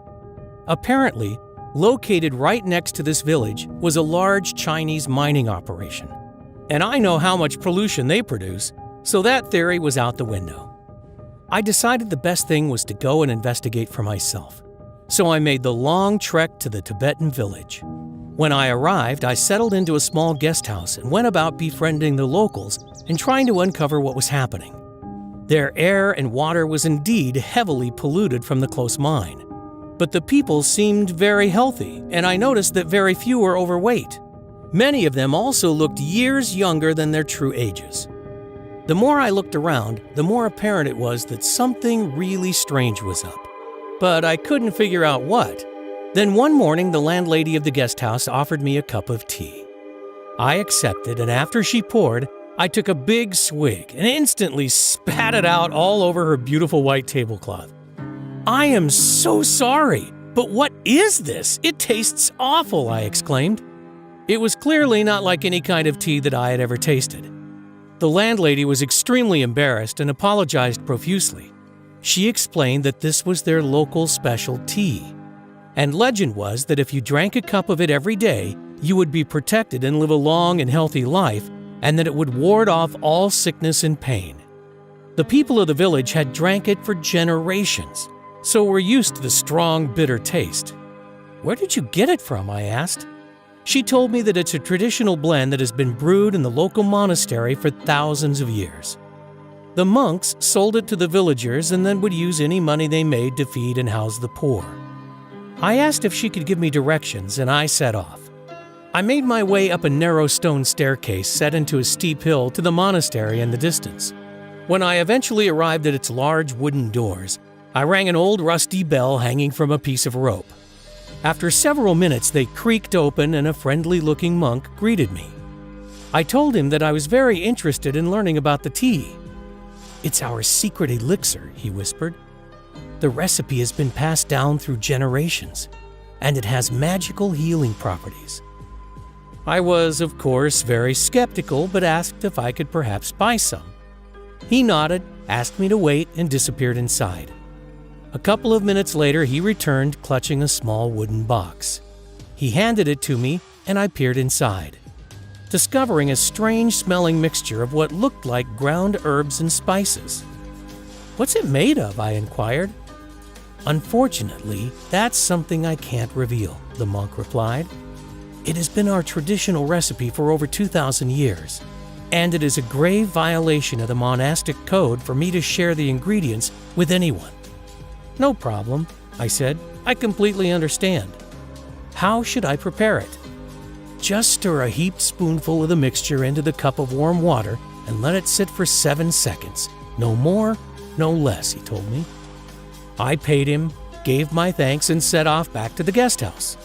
Apparently, located right next to this village was a large Chinese mining operation. And I know how much pollution they produce, so that theory was out the window. I decided the best thing was to go and investigate for myself. So I made the long trek to the Tibetan village. When I arrived, I settled into a small guest house and went about befriending the locals and trying to uncover what was happening. Their air and water was indeed heavily polluted from the close mine, but the people seemed very healthy, and I noticed that very few were overweight. Many of them also looked years younger than their true ages. The more I looked around, the more apparent it was that something really strange was up, but I couldn't figure out what. Then one morning, the landlady of the guest house offered me a cup of tea. I accepted, and after she poured, I took a big swig and instantly spat it out all over her beautiful white tablecloth. "I am so sorry, but what is this? It tastes awful," I exclaimed. It was clearly not like any kind of tea that I had ever tasted. The landlady was extremely embarrassed and apologized profusely. She explained that this was their local special tea. And legend was that if you drank a cup of it every day, you would be protected and live a long and healthy life, and that it would ward off all sickness and pain. The people of the village had drank it for generations, so were used to the strong, bitter taste. "Where did you get it from?" I asked. She told me that it's a traditional blend that has been brewed in the local monastery for thousands of years. The monks sold it to the villagers and then would use any money they made to feed and house the poor. I asked if she could give me directions, and I set off. I made my way up a narrow stone staircase set into a steep hill to the monastery in the distance. When I eventually arrived at its large wooden doors, I rang an old rusty bell hanging from a piece of rope. After several minutes, they creaked open and a friendly-looking monk greeted me. I told him that I was very interested in learning about the tea. "It's our secret elixir," he whispered. "The recipe has been passed down through generations, and it has magical healing properties." I was, of course, very skeptical, but asked if I could perhaps buy some. He nodded, asked me to wait, and disappeared inside. A couple of minutes later, he returned, clutching a small wooden box. He handed it to me, and I peered inside, discovering a strange-smelling mixture of what looked like ground herbs and spices. "What's it made of?" I inquired. "Unfortunately, that's something I can't reveal," the monk replied. "It has been our traditional recipe for over 2,000 years, and it is a grave violation of the monastic code for me to share the ingredients with anyone." "No problem," I said. "I completely understand. How should I prepare it?" "Just stir a heaped spoonful of the mixture into the cup of warm water and let it sit for 7 seconds. No more, no less," he told me. I paid him, gave my thanks, and set off back to the guest house.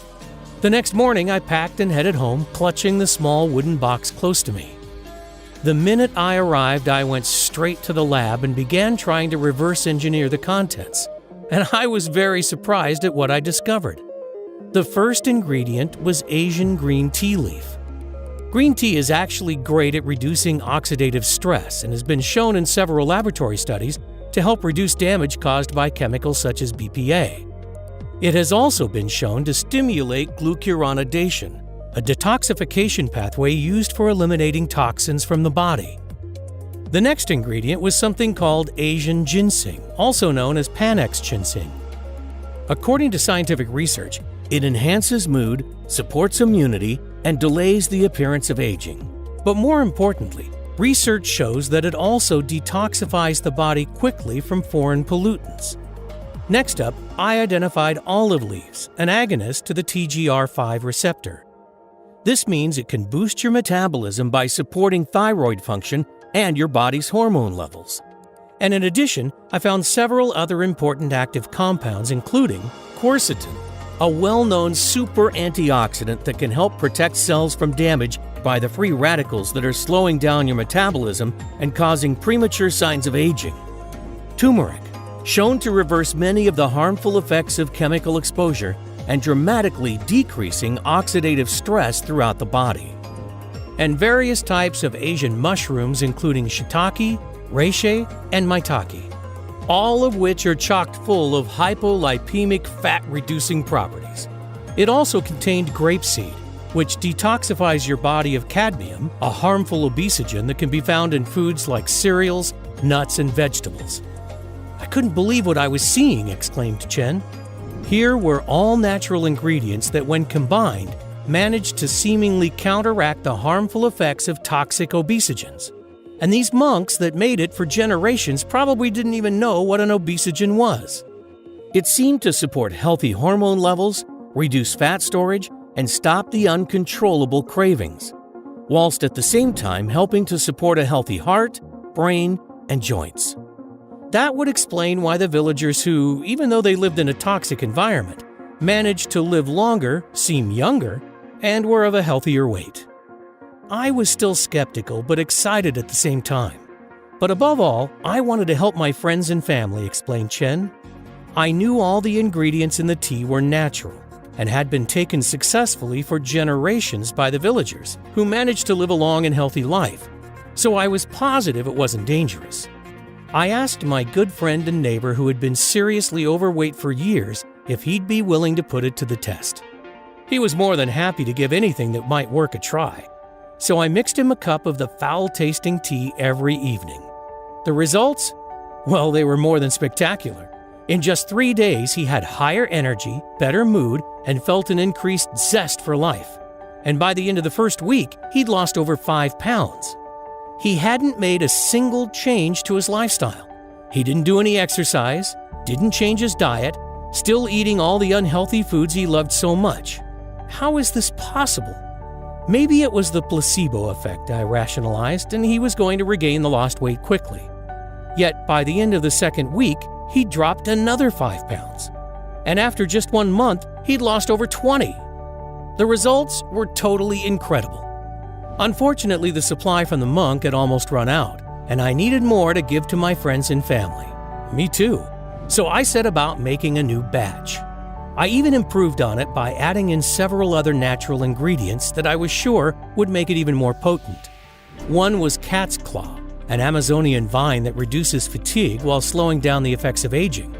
The next morning, I packed and headed home, clutching the small wooden box close to me. The minute I arrived, I went straight to the lab and began trying to reverse engineer the contents, and I was very surprised at what I discovered. The first ingredient was Asian green tea leaf. Green tea is actually great at reducing oxidative stress and has been shown in several laboratory studies to help reduce damage caused by chemicals such as BPA. It has also been shown to stimulate glucuronidation, a detoxification pathway used for eliminating toxins from the body. The next ingredient was something called Asian ginseng, also known as Panax ginseng. According to scientific research, it enhances mood, supports immunity, and delays the appearance of aging. But more importantly, research shows that it also detoxifies the body quickly from foreign pollutants. Next up, I identified olive leaves, an agonist to the TGR5 receptor. This means it can boost your metabolism by supporting thyroid function and your body's hormone levels. And in addition, I found several other important active compounds, including quercetin, a well-known super antioxidant that can help protect cells from damage by the free radicals that are slowing down your metabolism and causing premature signs of aging. Turmeric, shown to reverse many of the harmful effects of chemical exposure and dramatically decreasing oxidative stress throughout the body. And various types of Asian mushrooms, including shiitake, reishi, and maitake, all of which are chock full of hypolipemic fat-reducing properties. It also contained grapeseed, which detoxifies your body of cadmium, a harmful obesogen that can be found in foods like cereals, nuts, and vegetables. "I couldn't believe what I was seeing," exclaimed Chen. Here were all natural ingredients that, when combined, managed to seemingly counteract the harmful effects of toxic obesogens. And these monks that made it for generations probably didn't even know what an obesogen was. It seemed to support healthy hormone levels, reduce fat storage, and stop the uncontrollable cravings, whilst at the same time helping to support a healthy heart, brain, and joints. That would explain why the villagers who, even though they lived in a toxic environment, managed to live longer, seem younger, and were of a healthier weight. I was still skeptical but excited at the same time. But above all, I wanted to help my friends and family, explained Chen. I knew all the ingredients in the tea were natural, and had been taken successfully for generations by the villagers, who managed to live a long and healthy life, so I was positive it wasn't dangerous. I asked my good friend and neighbor who had been seriously overweight for years if he'd be willing to put it to the test. He was more than happy to give anything that might work a try, so I mixed him a cup of the foul-tasting tea every evening. The results? Well, they were more than spectacular. In just 3 days, he had higher energy, better mood, and felt an increased zest for life. And by the end of the first week, he'd lost over 5 pounds. He hadn't made a single change to his lifestyle. He didn't do any exercise, didn't change his diet, still eating all the unhealthy foods he loved so much. How is this possible? Maybe it was the placebo effect, I rationalized, and he was going to regain the lost weight quickly. Yet by the end of the second week, he dropped another 5 pounds. And after just 1 month, he'd lost over 20. The results were totally incredible. Unfortunately, the supply from the monk had almost run out, and I needed more to give to my friends and family. Me too. So I set about making a new batch. I even improved on it by adding in several other natural ingredients that I was sure would make it even more potent. One was cat's claw, an Amazonian vine that reduces fatigue while slowing down the effects of aging.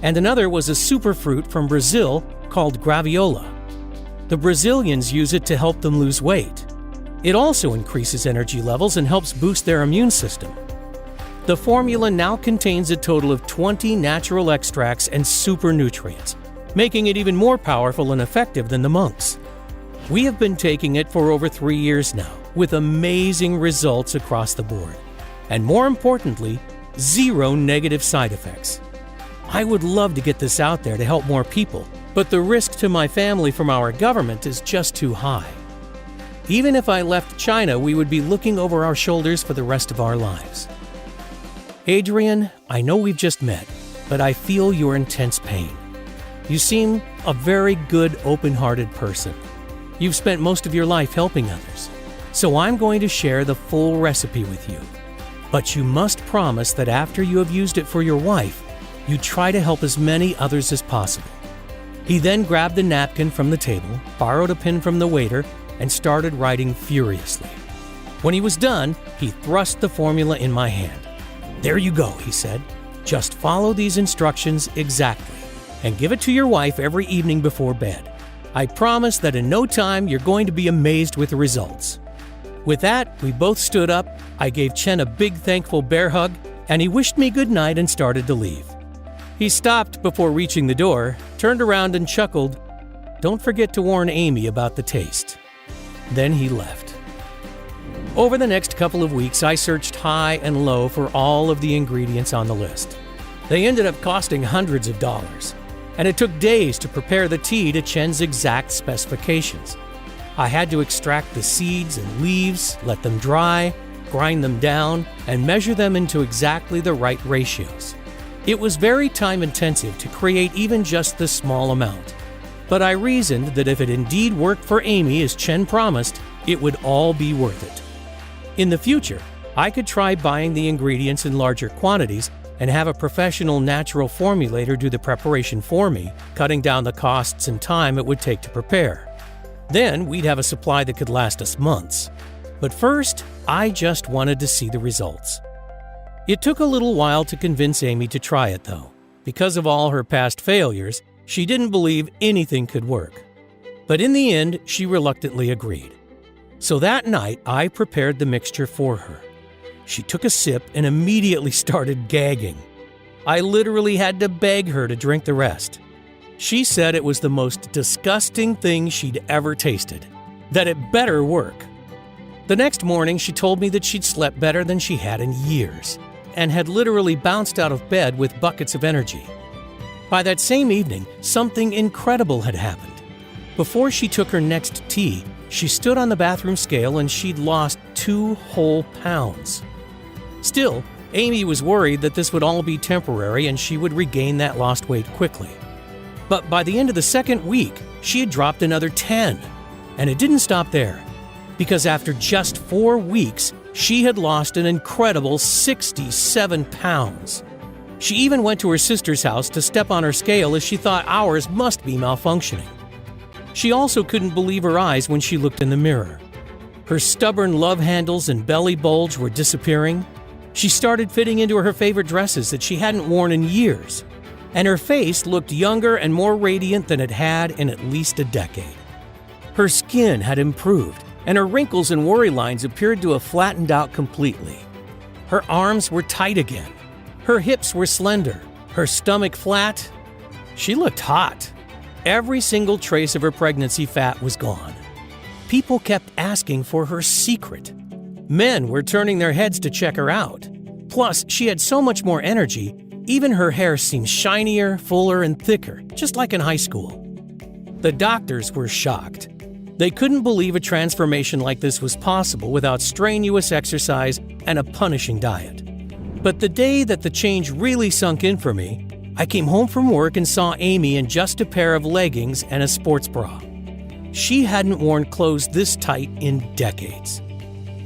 And another was a superfruit from Brazil called graviola. The Brazilians use it to help them lose weight. It also increases energy levels and helps boost their immune system. The formula now contains a total of 20 natural extracts and super nutrients, making it even more powerful and effective than the monks. We have been taking it for over 3 years now, with amazing results across the board. And more importantly, 0 negative side effects. I would love to get this out there to help more people, but the risk to my family from our government is just too high. Even if I left China, we would be looking over our shoulders for the rest of our lives. Adrian, I know we've just met, but I feel your intense pain. You seem a very good, open-hearted person. You've spent most of your life helping others, so I'm going to share the full recipe with you. But you must promise that after you have used it for your wife, you try to help as many others as possible. He then grabbed a napkin from the table, borrowed a pen from the waiter, and started writing furiously. When he was done, he thrust the formula in my hand. "There you go," he said. "Just follow these instructions exactly, and give it to your wife every evening before bed. I promise that in no time you're going to be amazed with the results." With that, we both stood up, I gave Chen a big thankful bear hug, and he wished me good night and started to leave. He stopped before reaching the door, turned around and chuckled, "Don't forget to warn Amy about the taste." Then he left. Over the next couple of weeks, I searched high and low for all of the ingredients on the list. They ended up costing hundreds of dollars, and it took days to prepare the tea to Chen's exact specifications. I had to extract the seeds and leaves, let them dry, grind them down, and measure them into exactly the right ratios. It was very time-intensive to create even just this small amount. But I reasoned that if it indeed worked for Amy as Chen promised, it would all be worth it. In the future, I could try buying the ingredients in larger quantities and have a professional natural formulator do the preparation for me, cutting down the costs and time it would take to prepare. Then we'd have a supply that could last us months. But first, I just wanted to see the results. It took a little while to convince Amy to try it, though. Because of all her past failures, she didn't believe anything could work. But in the end, she reluctantly agreed. So that night, I prepared the mixture for her. She took a sip and immediately started gagging. I literally had to beg her to drink the rest. She said it was the most disgusting thing she'd ever tasted, that it better work. The next morning, she told me that she'd slept better than she had in years, and had literally bounced out of bed with buckets of energy. By that same evening, something incredible had happened. Before she took her next tea, she stood on the bathroom scale and she'd lost 2 whole pounds. Still, Amy was worried that this would all be temporary and she would regain that lost weight quickly. But by the end of the second week, she had dropped another 10. And it didn't stop there, because after just 4 weeks, she had lost an incredible 67 pounds. She even went to her sister's house to step on her scale as she thought ours must be malfunctioning. She also couldn't believe her eyes when she looked in the mirror. Her stubborn love handles and belly bulge were disappearing. She started fitting into her favorite dresses that she hadn't worn in years. And her face looked younger and more radiant than it had in at least a decade. Her skin had improved, and her wrinkles and worry lines appeared to have flattened out completely. Her arms were tight again. Her hips were slender. Her stomach flat. She looked hot. Every single trace of her pregnancy fat was gone. People kept asking for her secret. Men were turning their heads to check her out. Plus, she had so much more energy, even her hair seemed shinier, fuller, and thicker, just like in high school. The doctors were shocked. They couldn't believe a transformation like this was possible without strenuous exercise and a punishing diet. But the day that the change really sunk in for me, I came home from work and saw Amy in just a pair of leggings and a sports bra. She hadn't worn clothes this tight in decades.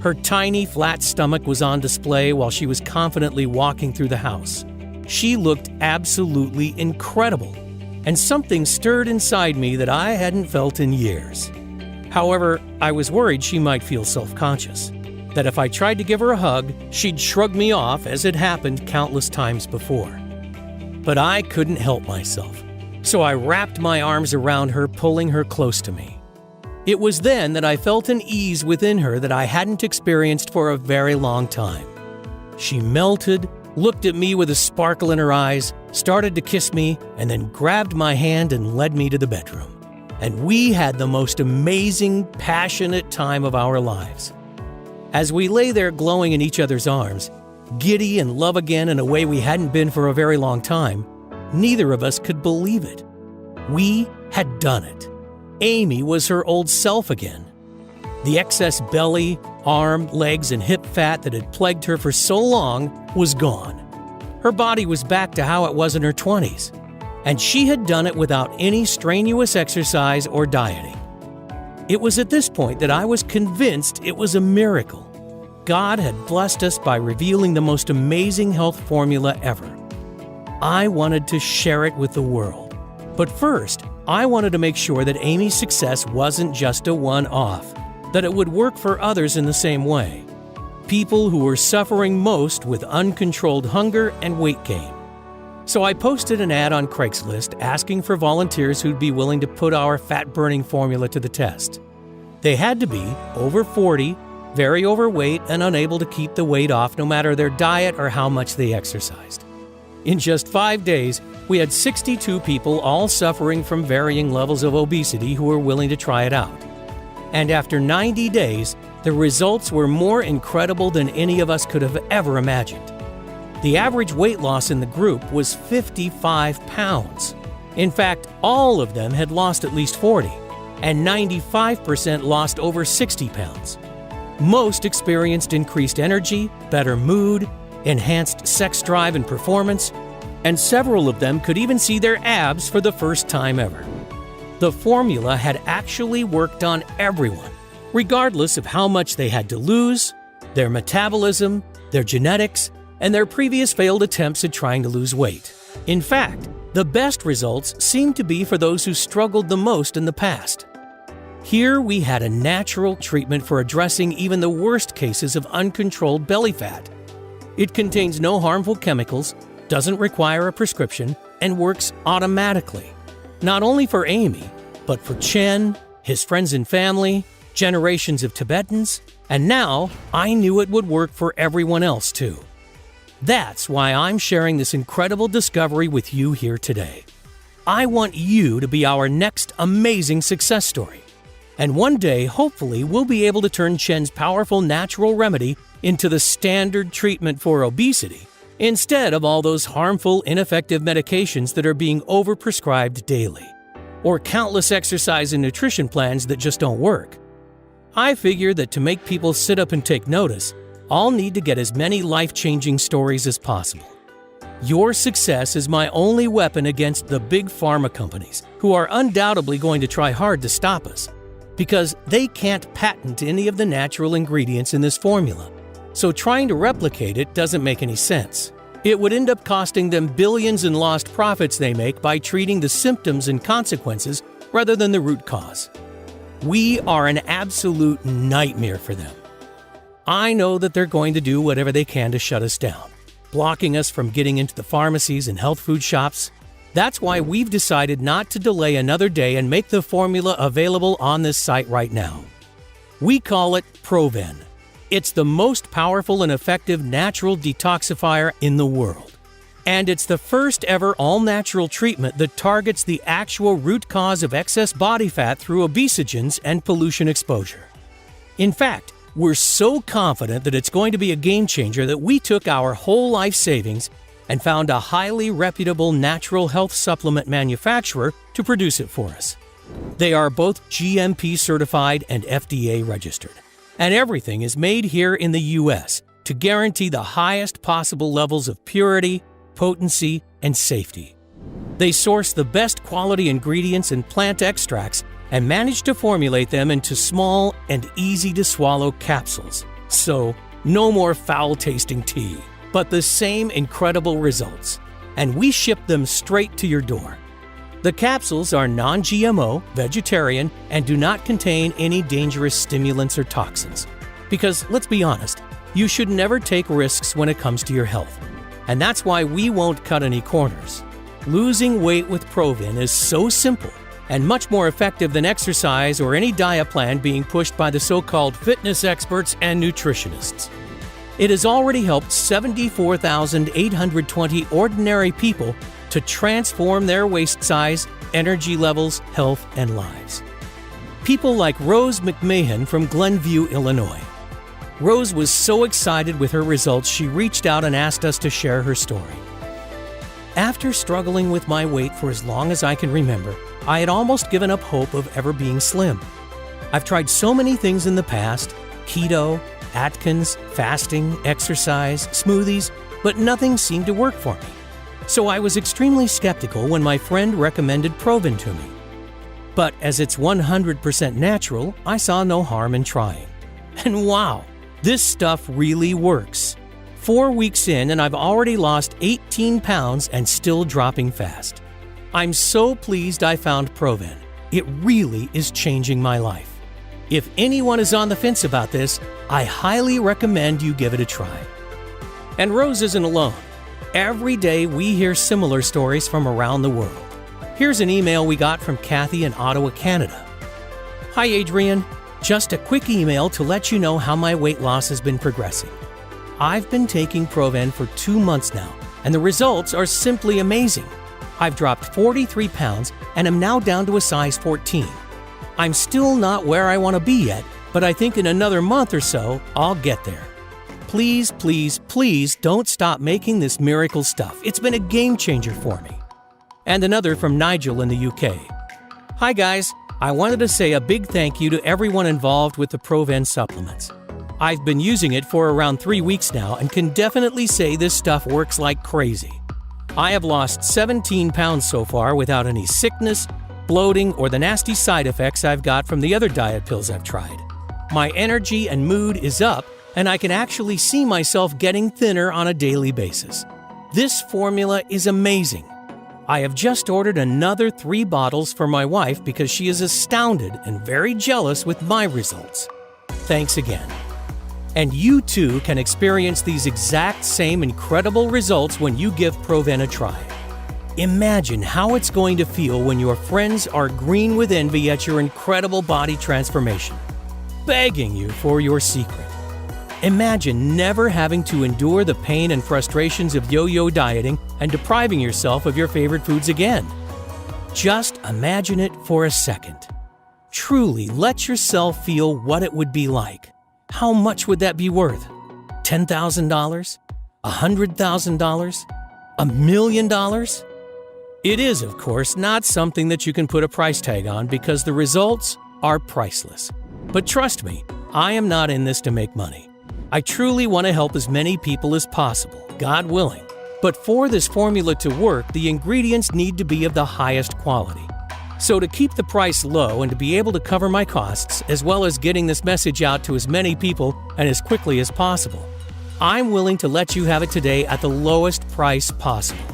Her tiny, flat stomach was on display while she was confidently walking through the house. She looked absolutely incredible, and something stirred inside me that I hadn't felt in years. However, I was worried she might feel self-conscious, that if I tried to give her a hug, she'd shrug me off as had happened countless times before. But I couldn't help myself, so I wrapped my arms around her, pulling her close to me. It was then that I felt an ease within her that I hadn't experienced for a very long time. She melted, looked at me with a sparkle in her eyes, started to kiss me, and then grabbed my hand and led me to the bedroom. And we had the most amazing, passionate time of our lives. As we lay there glowing in each other's arms, giddy and love again in a way we hadn't been for a very long time, neither of us could believe it. We had done it. Amy was her old self again. The excess belly, arm, legs, and hip fat that had plagued her for so long was gone. Her body was back to how it was in her 20s, and she had done it without any strenuous exercise or dieting. It was at this point that I was convinced it was a miracle. God had blessed us by revealing the most amazing health formula ever. I wanted to share it with the world. But first, I wanted to make sure that Amy's success wasn't just a one-off, that it would work for others in the same way. People who were suffering most with uncontrolled hunger and weight gain. So I posted an ad on Craigslist asking for volunteers who'd be willing to put our fat-burning formula to the test. They had to be over 40, very overweight, and unable to keep the weight off no matter their diet or how much they exercised. In just 5 days, we had 62 people all suffering from varying levels of obesity who were willing to try it out. And after 90 days, the results were more incredible than any of us could have ever imagined. The average weight loss in the group was 55 pounds. In fact, all of them had lost at least 40, and 95% lost over 60 pounds. Most experienced increased energy, better mood, enhanced sex drive and performance, and several of them could even see their abs for the first time ever. The formula had actually worked on everyone, regardless of how much they had to lose, their metabolism, their genetics, and their previous failed attempts at trying to lose weight. In fact, the best results seemed to be for those who struggled the most in the past. Here we had a natural treatment for addressing even the worst cases of uncontrolled belly fat. It contains no harmful chemicals, doesn't require a prescription, and works automatically. Not only for Amy, but for Chen, his friends and family, generations of Tibetans, and now I knew it would work for everyone else too. That's why I'm sharing this incredible discovery with you here today. I want you to be our next amazing success story. And one day, hopefully, we'll be able to turn Chen's powerful natural remedy into the standard treatment for obesity, instead of all those harmful, ineffective medications that are being overprescribed daily, or countless exercise and nutrition plans that just don't work. I figure that to make people sit up and take notice, I'll need to get as many life-changing stories as possible. Your success is my only weapon against the big pharma companies, who are undoubtedly going to try hard to stop us, because they can't patent any of the natural ingredients in this formula. So trying to replicate it doesn't make any sense. It would end up costing them billions in lost profits they make by treating the symptoms and consequences rather than the root cause. We are an absolute nightmare for them. I know that they're going to do whatever they can to shut us down, blocking us from getting into the pharmacies and health food shops. That's why we've decided not to delay another day and make the formula available on this site right now. We call it Proven. It's the most powerful and effective natural detoxifier in the world. And it's the first ever all-natural treatment that targets the actual root cause of excess body fat through obesogens and pollution exposure. In fact, we're so confident that it's going to be a game changer that we took our whole life savings and found a highly reputable natural health supplement manufacturer to produce it for us. They are both GMP certified and FDA registered. And everything is made here in the U.S. to guarantee the highest possible levels of purity, potency, and safety. They source the best quality ingredients and plant extracts and manage to formulate them into small and easy-to-swallow capsules. So, no more foul-tasting tea, but the same incredible results. And we ship them straight to your door. The capsules are non-GMO, vegetarian, and do not contain any dangerous stimulants or toxins. Because, let's be honest, you should never take risks when it comes to your health. And that's why we won't cut any corners. Losing weight with Proven is so simple and much more effective than exercise or any diet plan being pushed by the so-called fitness experts and nutritionists. It has already helped 74,820 ordinary people to transform their waist size, energy levels, health, and lives. People like Rose McMahon from Glenview, Illinois. Rose was so excited with her results, she reached out and asked us to share her story. After struggling with my weight for as long as I can remember, I had almost given up hope of ever being slim. I've tried so many things in the past: keto, Atkins, fasting, exercise, smoothies, but nothing seemed to work for me. So I was extremely skeptical when my friend recommended Proven to me. But as it's 100% natural, I saw no harm in trying. And wow, this stuff really works. 4 weeks in and I've already lost 18 pounds and still dropping fast. I'm so pleased I found Proven. It really is changing my life. If anyone is on the fence about this, I highly recommend you give it a try. And Rose isn't alone. Every day we hear similar stories from around the world. Here's an email we got from Kathy in Ottawa, Canada. Hi Adrian, just a quick email to let you know how my weight loss has been progressing. I've been taking Proven for 2 months now, and the results are simply amazing. I've dropped 43 pounds and am now down to a size 14. I'm still not where I want to be yet, but I think in another month or so, I'll get there. Please, please, please don't stop making this miracle stuff. It's been a game changer for me. And another from Nigel in the UK. Hi guys, I wanted to say a big thank you to everyone involved with the Proven supplements. I've been using it for around 3 weeks now and can definitely say this stuff works like crazy. I have lost 17 pounds so far without any sickness, bloating, or the nasty side effects I've got from the other diet pills I've tried. My energy and mood is up, and I can actually see myself getting thinner on a daily basis. This formula is amazing. I have just ordered another 3 bottles for my wife because she is astounded and very jealous with my results. Thanks again. And you too can experience these exact same incredible results when you give Proven a try. Imagine how it's going to feel when your friends are green with envy at your incredible body transformation, begging you for your secret. Imagine never having to endure the pain and frustrations of yo-yo dieting and depriving yourself of your favorite foods again. Just imagine it for a second. Truly let yourself feel what it would be like. How much would that be worth? $10,000? $100,000? $1 million? It is, of course, not something that you can put a price tag on because the results are priceless. But trust me, I am not in this to make money. I truly want to help as many people as possible, God willing. But for this formula to work, the ingredients need to be of the highest quality. So to keep the price low and to be able to cover my costs, as well as getting this message out to as many people and as quickly as possible, I'm willing to let you have it today at the lowest price possible.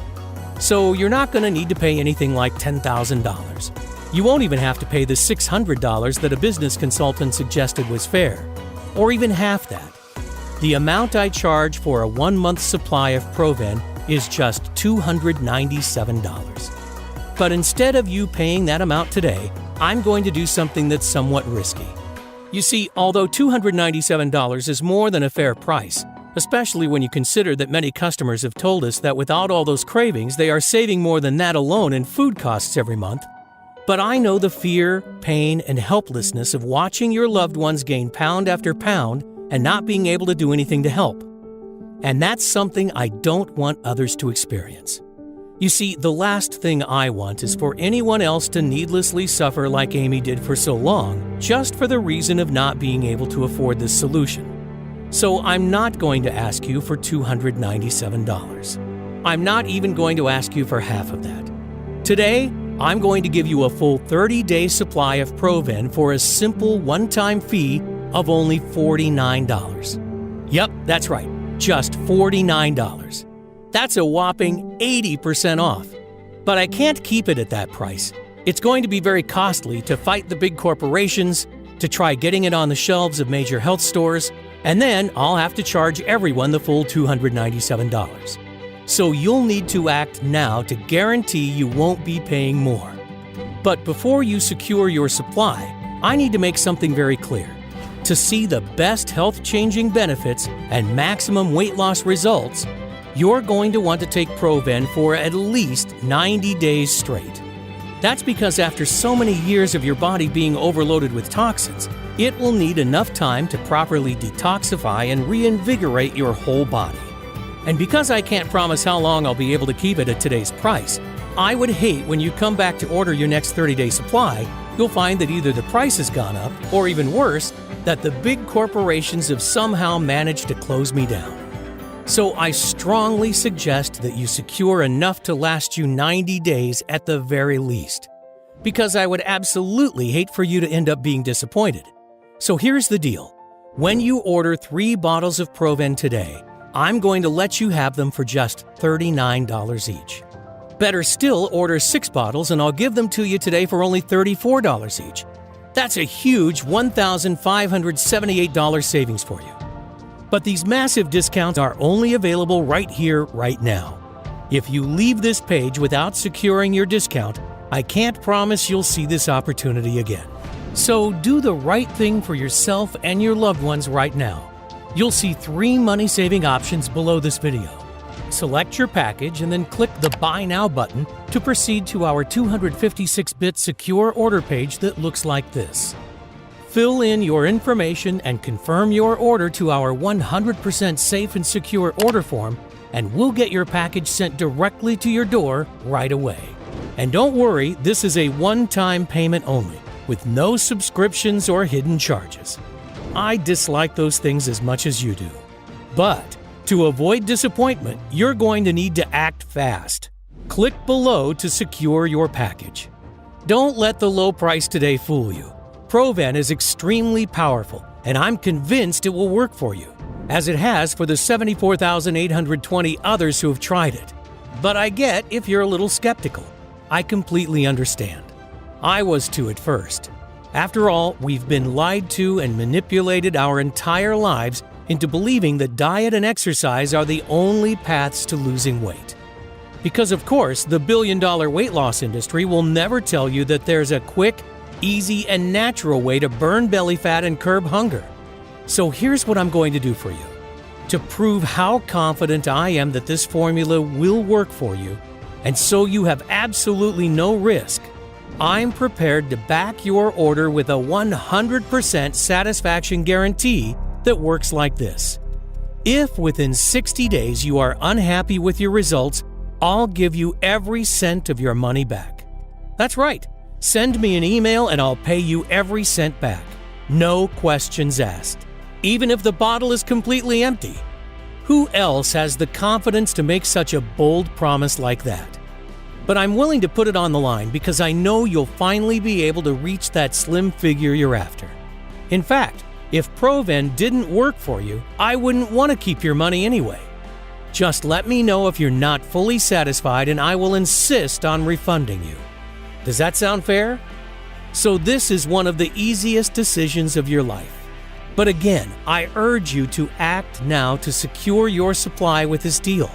So you're not going to need to pay anything like $10,000. You won't even have to pay the $600 that a business consultant suggested was fair, or even half that. The amount I charge for a 1-month supply of Proven is just $297. But instead of you paying that amount today, I'm going to do something that's somewhat risky. You see, although $297 is more than a fair price, especially when you consider that many customers have told us that without all those cravings, they are saving more than that alone in food costs every month. But I know the fear, pain, and helplessness of watching your loved ones gain pound after pound and not being able to do anything to help. And that's something I don't want others to experience. You see, the last thing I want is for anyone else to needlessly suffer like Amy did for so long, just for the reason of not being able to afford this solution. So I'm not going to ask you for $297. I'm not even going to ask you for half of that. Today, I'm going to give you a full 30-day supply of Proven for a simple one-time fee of only $49. Yep, that's right, just $49. That's a whopping 80% off. But I can't keep it at that price. It's going to be very costly to fight the big corporations, to try getting it on the shelves of major health stores, and then I'll have to charge everyone the full $297. So you'll need to act now to guarantee you won't be paying more. But before you secure your supply, I need to make something very clear. To see the best health-changing benefits and maximum weight loss results, you're going to want to take Proven for at least 90 days straight. That's because after so many years of your body being overloaded with toxins, it will need enough time to properly detoxify and reinvigorate your whole body. And because I can't promise how long I'll be able to keep it at today's price, I would hate when you come back to order your next 30-day supply, you'll find that either the price has gone up, or even worse, that the big corporations have somehow managed to close me down. So I strongly suggest that you secure enough to last you 90 days at the very least, because I would absolutely hate for you to end up being disappointed. So here's the deal. When you order 3 bottles of Proven today, I'm going to let you have them for just $39 each. Better still, order 6 bottles and I'll give them to you today for only $34 each. That's a huge $1,578 savings for you. But these massive discounts are only available right here, right now. If you leave this page without securing your discount, I can't promise you'll see this opportunity again. So do the right thing for yourself and your loved ones right now. You'll see 3 money-saving options below this video. Select your package and then click the Buy Now button to proceed to our 256-bit secure order page that looks like this. Fill in your information and confirm your order to our 100% safe and secure order form, and we'll get your package sent directly to your door right away. And don't worry, this is a one-time payment only, with no subscriptions or hidden charges. I dislike those things as much as you do. But to avoid disappointment, you're going to need to act fast. Click below to secure your package. Don't let the low price today fool you. Proven is extremely powerful, and I'm convinced it will work for you, as it has for the 74,820 others who have tried it. But I get if you're a little skeptical. I completely understand. I was too at first. After all, we've been lied to and manipulated our entire lives into believing that diet and exercise are the only paths to losing weight. Because of course, the billion-dollar weight loss industry will never tell you that there's a quick, easy, and natural way to burn belly fat and curb hunger. So here's what I'm going to do for you. To prove how confident I am that this formula will work for you, and so you have absolutely no risk, I'm prepared to back your order with a 100% satisfaction guarantee that works like this. If within 60 days you are unhappy with your results, I'll give you every cent of your money back. That's right. Send me an email and I'll pay you every cent back. No questions asked. Even if the bottle is completely empty. Who else has the confidence to make such a bold promise like that? But I'm willing to put it on the line because I know you'll finally be able to reach that slim figure you're after. In fact, if Proven didn't work for you, I wouldn't want to keep your money anyway. Just let me know if you're not fully satisfied and I will insist on refunding you. Does that sound fair? So this is one of the easiest decisions of your life. But again, I urge you to act now to secure your supply with this deal.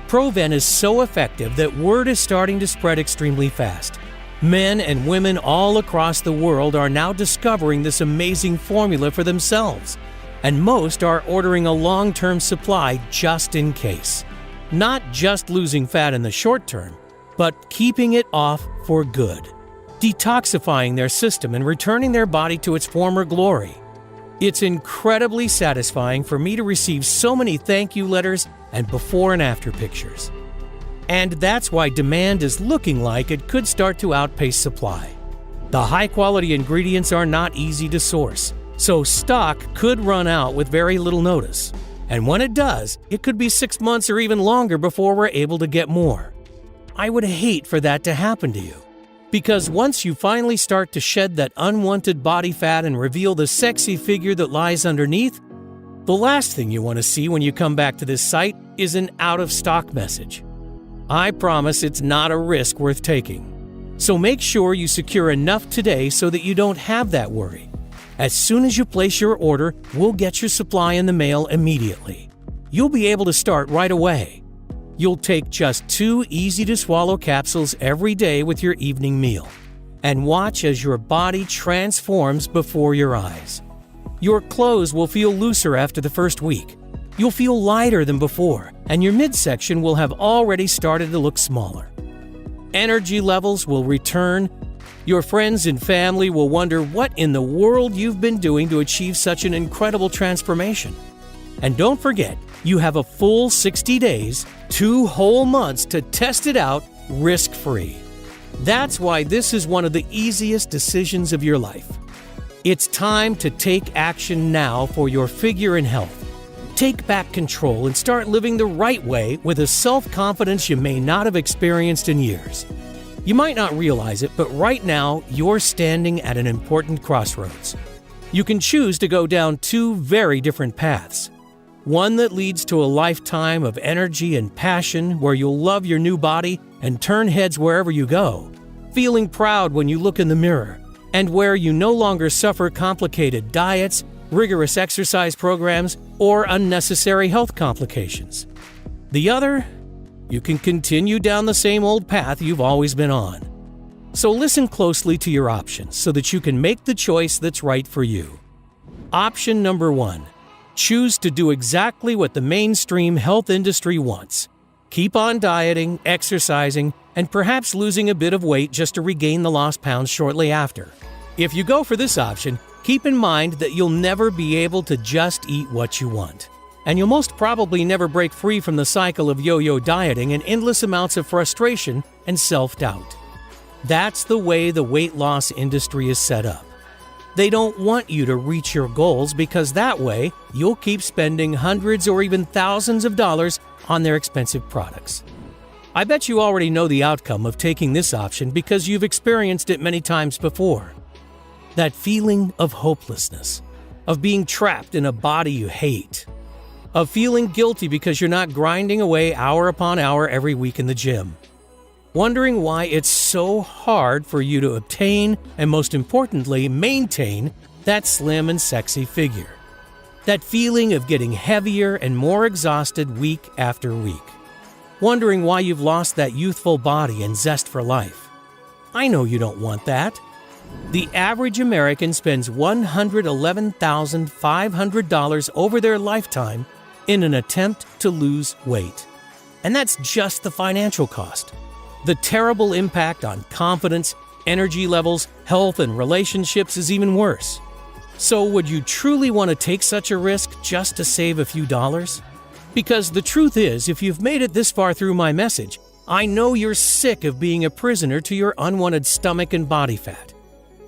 Proven is so effective that word is starting to spread extremely fast. Men and women all across the world are now discovering this amazing formula for themselves, and most are ordering a long-term supply just in case. Not just losing fat in the short term, but keeping it off for good, detoxifying their system and returning their body to its former glory. It's incredibly satisfying for me to receive so many thank you letters and before and after pictures. And that's why demand is looking like it could start to outpace supply. The high-quality ingredients are not easy to source, so stock could run out with very little notice. And when it does, it could be 6 months or even longer before we're able to get more. I would hate for that to happen to you. Because once you finally start to shed that unwanted body fat and reveal the sexy figure that lies underneath, the last thing you want to see when you come back to this site is an out-of-stock message. I promise it's not a risk worth taking. So make sure you secure enough today so that you don't have that worry. As soon as you place your order, we'll get your supply in the mail immediately. You'll be able to start right away. You'll take just 2 easy-to-swallow capsules every day with your evening meal, and watch as your body transforms before your eyes. Your clothes will feel looser after the first week. You'll feel lighter than before, and your midsection will have already started to look smaller. Energy levels will return. Your friends and family will wonder what in the world you've been doing to achieve such an incredible transformation. And don't forget, you have a full 60 days, 2 whole months to test it out risk-free. That's why this is one of the easiest decisions of your life. It's time to take action now for your figure and health. Take back control and start living the right way with a self-confidence you may not have experienced in years. You might not realize it, but right now you're standing at an important crossroads. You can choose to go down 2 very different paths. One that leads to a lifetime of energy and passion where you'll love your new body and turn heads wherever you go, feeling proud when you look in the mirror, and where you no longer suffer complicated diets, rigorous exercise programs, or unnecessary health complications. The other, you can continue down the same old path you've always been on. So listen closely to your options so that you can make the choice that's right for you. Option number 1. Choose to do exactly what the mainstream health industry wants. Keep on dieting, exercising, and perhaps losing a bit of weight just to regain the lost pounds shortly after. If you go for this option, keep in mind that you'll never be able to just eat what you want. And you'll most probably never break free from the cycle of yo-yo dieting and endless amounts of frustration and self-doubt. That's the way the weight loss industry is set up. They don't want you to reach your goals because that way you'll keep spending hundreds or even thousands of dollars on their expensive products. I bet you already know the outcome of taking this option because you've experienced it many times before. That feeling of hopelessness, of being trapped in a body you hate, of feeling guilty because you're not grinding away hour upon hour every week in the gym, wondering why it's so hard for you to obtain and, most importantly, maintain that slim and sexy figure. That feeling of getting heavier and more exhausted week after week. Wondering why you've lost that youthful body and zest for life. I know you don't want that. The average American spends $111,500 over their lifetime in an attempt to lose weight. And that's just the financial cost. The terrible impact on confidence, energy levels, health, and relationships is even worse. So would you truly want to take such a risk just to save a few dollars? Because the truth is, if you've made it this far through my message, I know you're sick of being a prisoner to your unwanted stomach and body fat,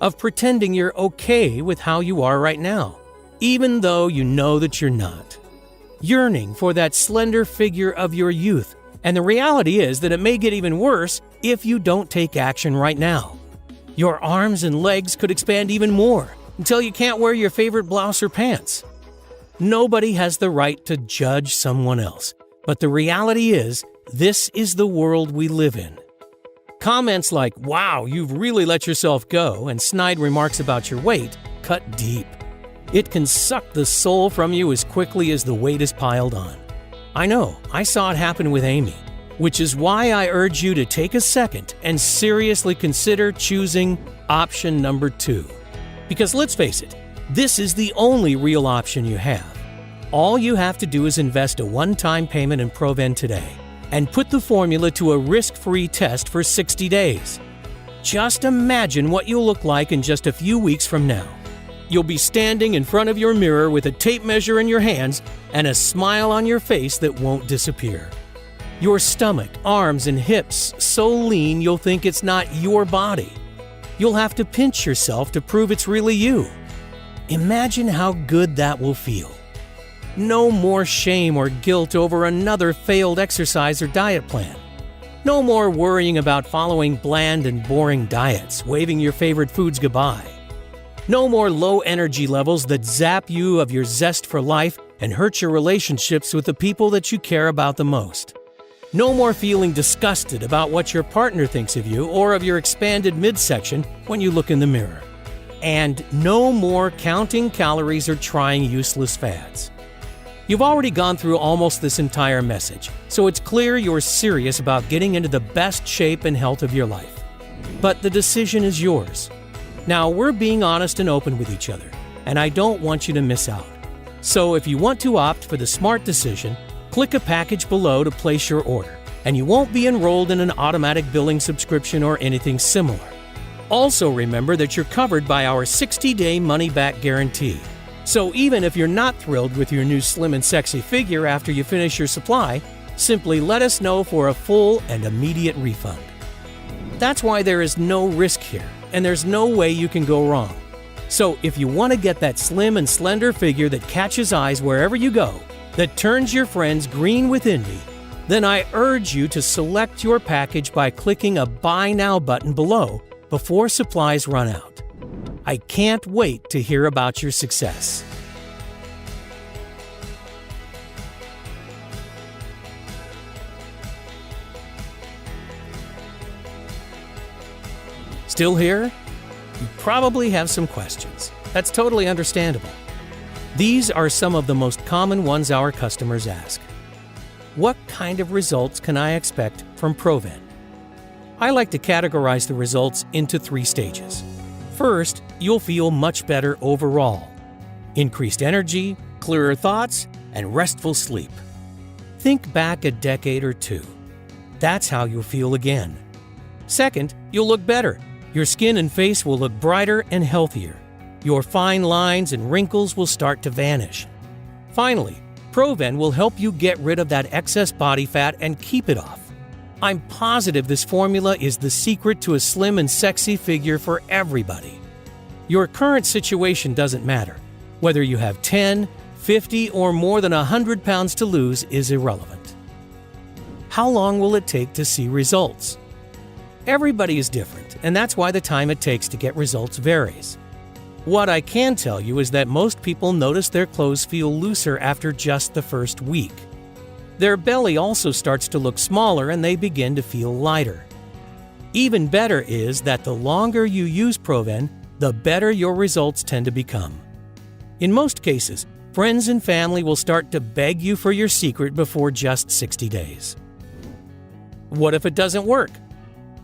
of pretending you're okay with how you are right now, even though you know that you're not. Yearning for that slender figure of your youth. And the reality is that it may get even worse if you don't take action right now. Your arms and legs could expand even more until you can't wear your favorite blouse or pants. Nobody has the right to judge someone else, but the reality is, this is the world we live in. Comments like, "Wow, you've really let yourself go," and snide remarks about your weight cut deep. It can suck the soul from you as quickly as the weight is piled on. I know, I saw it happen with Amy, which is why I urge you to take a second and seriously consider choosing option number 2. Because let's face it, this is the only real option you have. All you have to do is invest a one-time payment in Proven today and put the formula to a risk-free test for 60 days. Just imagine what you'll look like in just a few weeks from now. You'll be standing in front of your mirror with a tape measure in your hands and a smile on your face that won't disappear. Your stomach, arms, and hips so lean you'll think it's not your body. You'll have to pinch yourself to prove it's really you. Imagine how good that will feel. No more shame or guilt over another failed exercise or diet plan. No more worrying about following bland and boring diets, waving your favorite foods goodbye. No more low energy levels that zap you of your zest for life and hurt your relationships with the people that you care about the most. No more feeling disgusted about what your partner thinks of you or of your expanded midsection when you look in the mirror. And no more counting calories or trying useless fads. You've already gone through almost this entire message, so it's clear you're serious about getting into the best shape and health of your life. But the decision is yours. Now, we're being honest and open with each other, and I don't want you to miss out. So if you want to opt for the smart decision, click a package below to place your order, and you won't be enrolled in an automatic billing subscription or anything similar. Also remember that you're covered by our 60-day money-back guarantee. So even if you're not thrilled with your new slim and sexy figure after you finish your supply, simply let us know for a full and immediate refund. That's why there is no risk here, and there's no way you can go wrong. So if you want to get that slim and slender figure that catches eyes wherever you go, that turns your friends green with envy, then I urge you to select your package by clicking a Buy Now button below before supplies run out. I can't wait to hear about your success. Still here? You probably have some questions. That's totally understandable. These are some of the most common ones our customers ask. What kind of results can I expect from Proven? I like to categorize the results into 3 stages. First, you'll feel much better overall. Increased energy, clearer thoughts, and restful sleep. Think back a decade or 2. That's how you'll feel again. Second, you'll look better. Your skin and face will look brighter and healthier. Your fine lines and wrinkles will start to vanish. Finally, Proven will help you get rid of that excess body fat and keep it off. I'm positive this formula is the secret to a slim and sexy figure for everybody. Your current situation doesn't matter. Whether you have 10, 50, or more than 100 pounds to lose is irrelevant. How long will it take to see results? Everybody is different, and that's why the time it takes to get results varies. What I can tell you is that most people notice their clothes feel looser after just the first week. Their belly also starts to look smaller and they begin to feel lighter. Even better is that the longer you use Proven, the better your results tend to become. In most cases, friends and family will start to beg you for your secret before just 60 days. What if it doesn't work?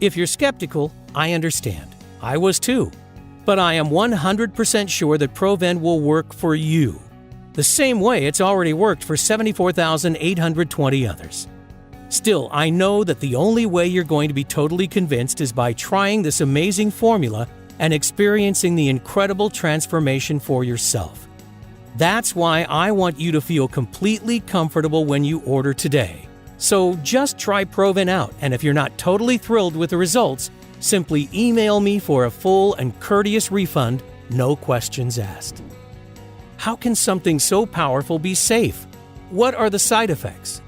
If you're skeptical, I understand. I was too. But I am 100% sure that Proven will work for you, the same way it's already worked for 74,820 others. Still, I know that the only way you're going to be totally convinced is by trying this amazing formula and experiencing the incredible transformation for yourself. That's why I want you to feel completely comfortable when you order today. So just try Proven out, and if you're not totally thrilled with the results, simply email me for a full and courteous refund, no questions asked. How can something so powerful be safe? What are the side effects?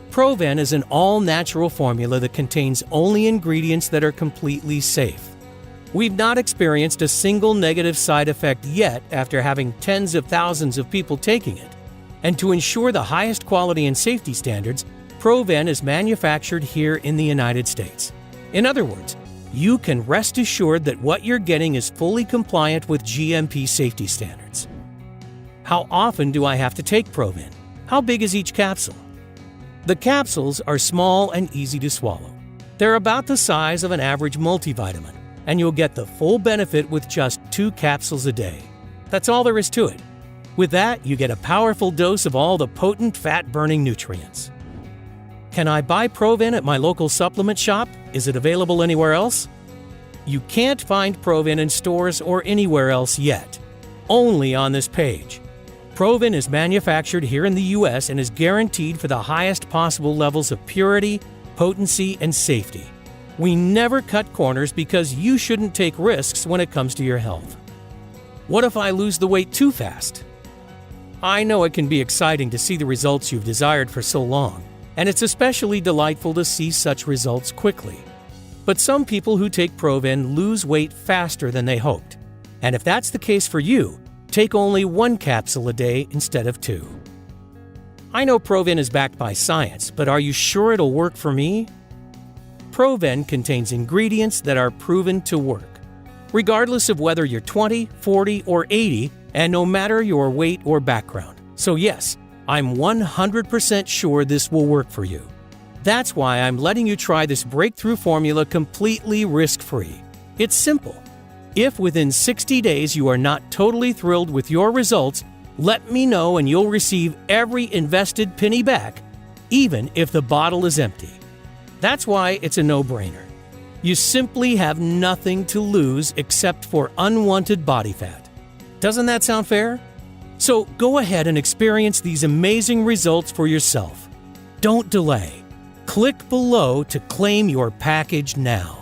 Proven is an all-natural formula that contains only ingredients that are completely safe. We've not experienced a single negative side effect yet after having tens of thousands of people taking it. And to ensure the highest quality and safety standards, Proven is manufactured here in the United States. In other words, you can rest assured that what you're getting is fully compliant with GMP safety standards. How often do I have to take Provin? How big is each capsule? The capsules are small and easy to swallow. They're about the size of an average multivitamin, and you'll get the full benefit with just 2 capsules a day. That's all there is to it. With that, you get a powerful dose of all the potent fat-burning nutrients. Can I buy Provin at my local supplement shop? Is it available anywhere else? You can't find Provin in stores or anywhere else yet. Only on this page. Provin is manufactured here in the U.S. and is guaranteed for the highest possible levels of purity, potency, and safety. We never cut corners because you shouldn't take risks when it comes to your health. What if I lose the weight too fast? I know it can be exciting to see the results you've desired for so long, and it's especially delightful to see such results quickly. But some people who take Provin lose weight faster than they hoped. And if that's the case for you, take only 1 capsule a day instead of 2. I know Provin is backed by science, but are you sure it'll work for me? Provin contains ingredients that are proven to work, regardless of whether you're 20, 40, or 80, and no matter your weight or background. So yes, I'm 100% sure this will work for you. That's why I'm letting you try this breakthrough formula completely risk-free. It's simple. If within 60 days you are not totally thrilled with your results, let me know and you'll receive every invested penny back, even if the bottle is empty. That's why it's a no-brainer. You simply have nothing to lose except for unwanted body fat. Doesn't that sound fair? So go ahead and experience these amazing results for yourself. Don't delay. Click below to claim your package now.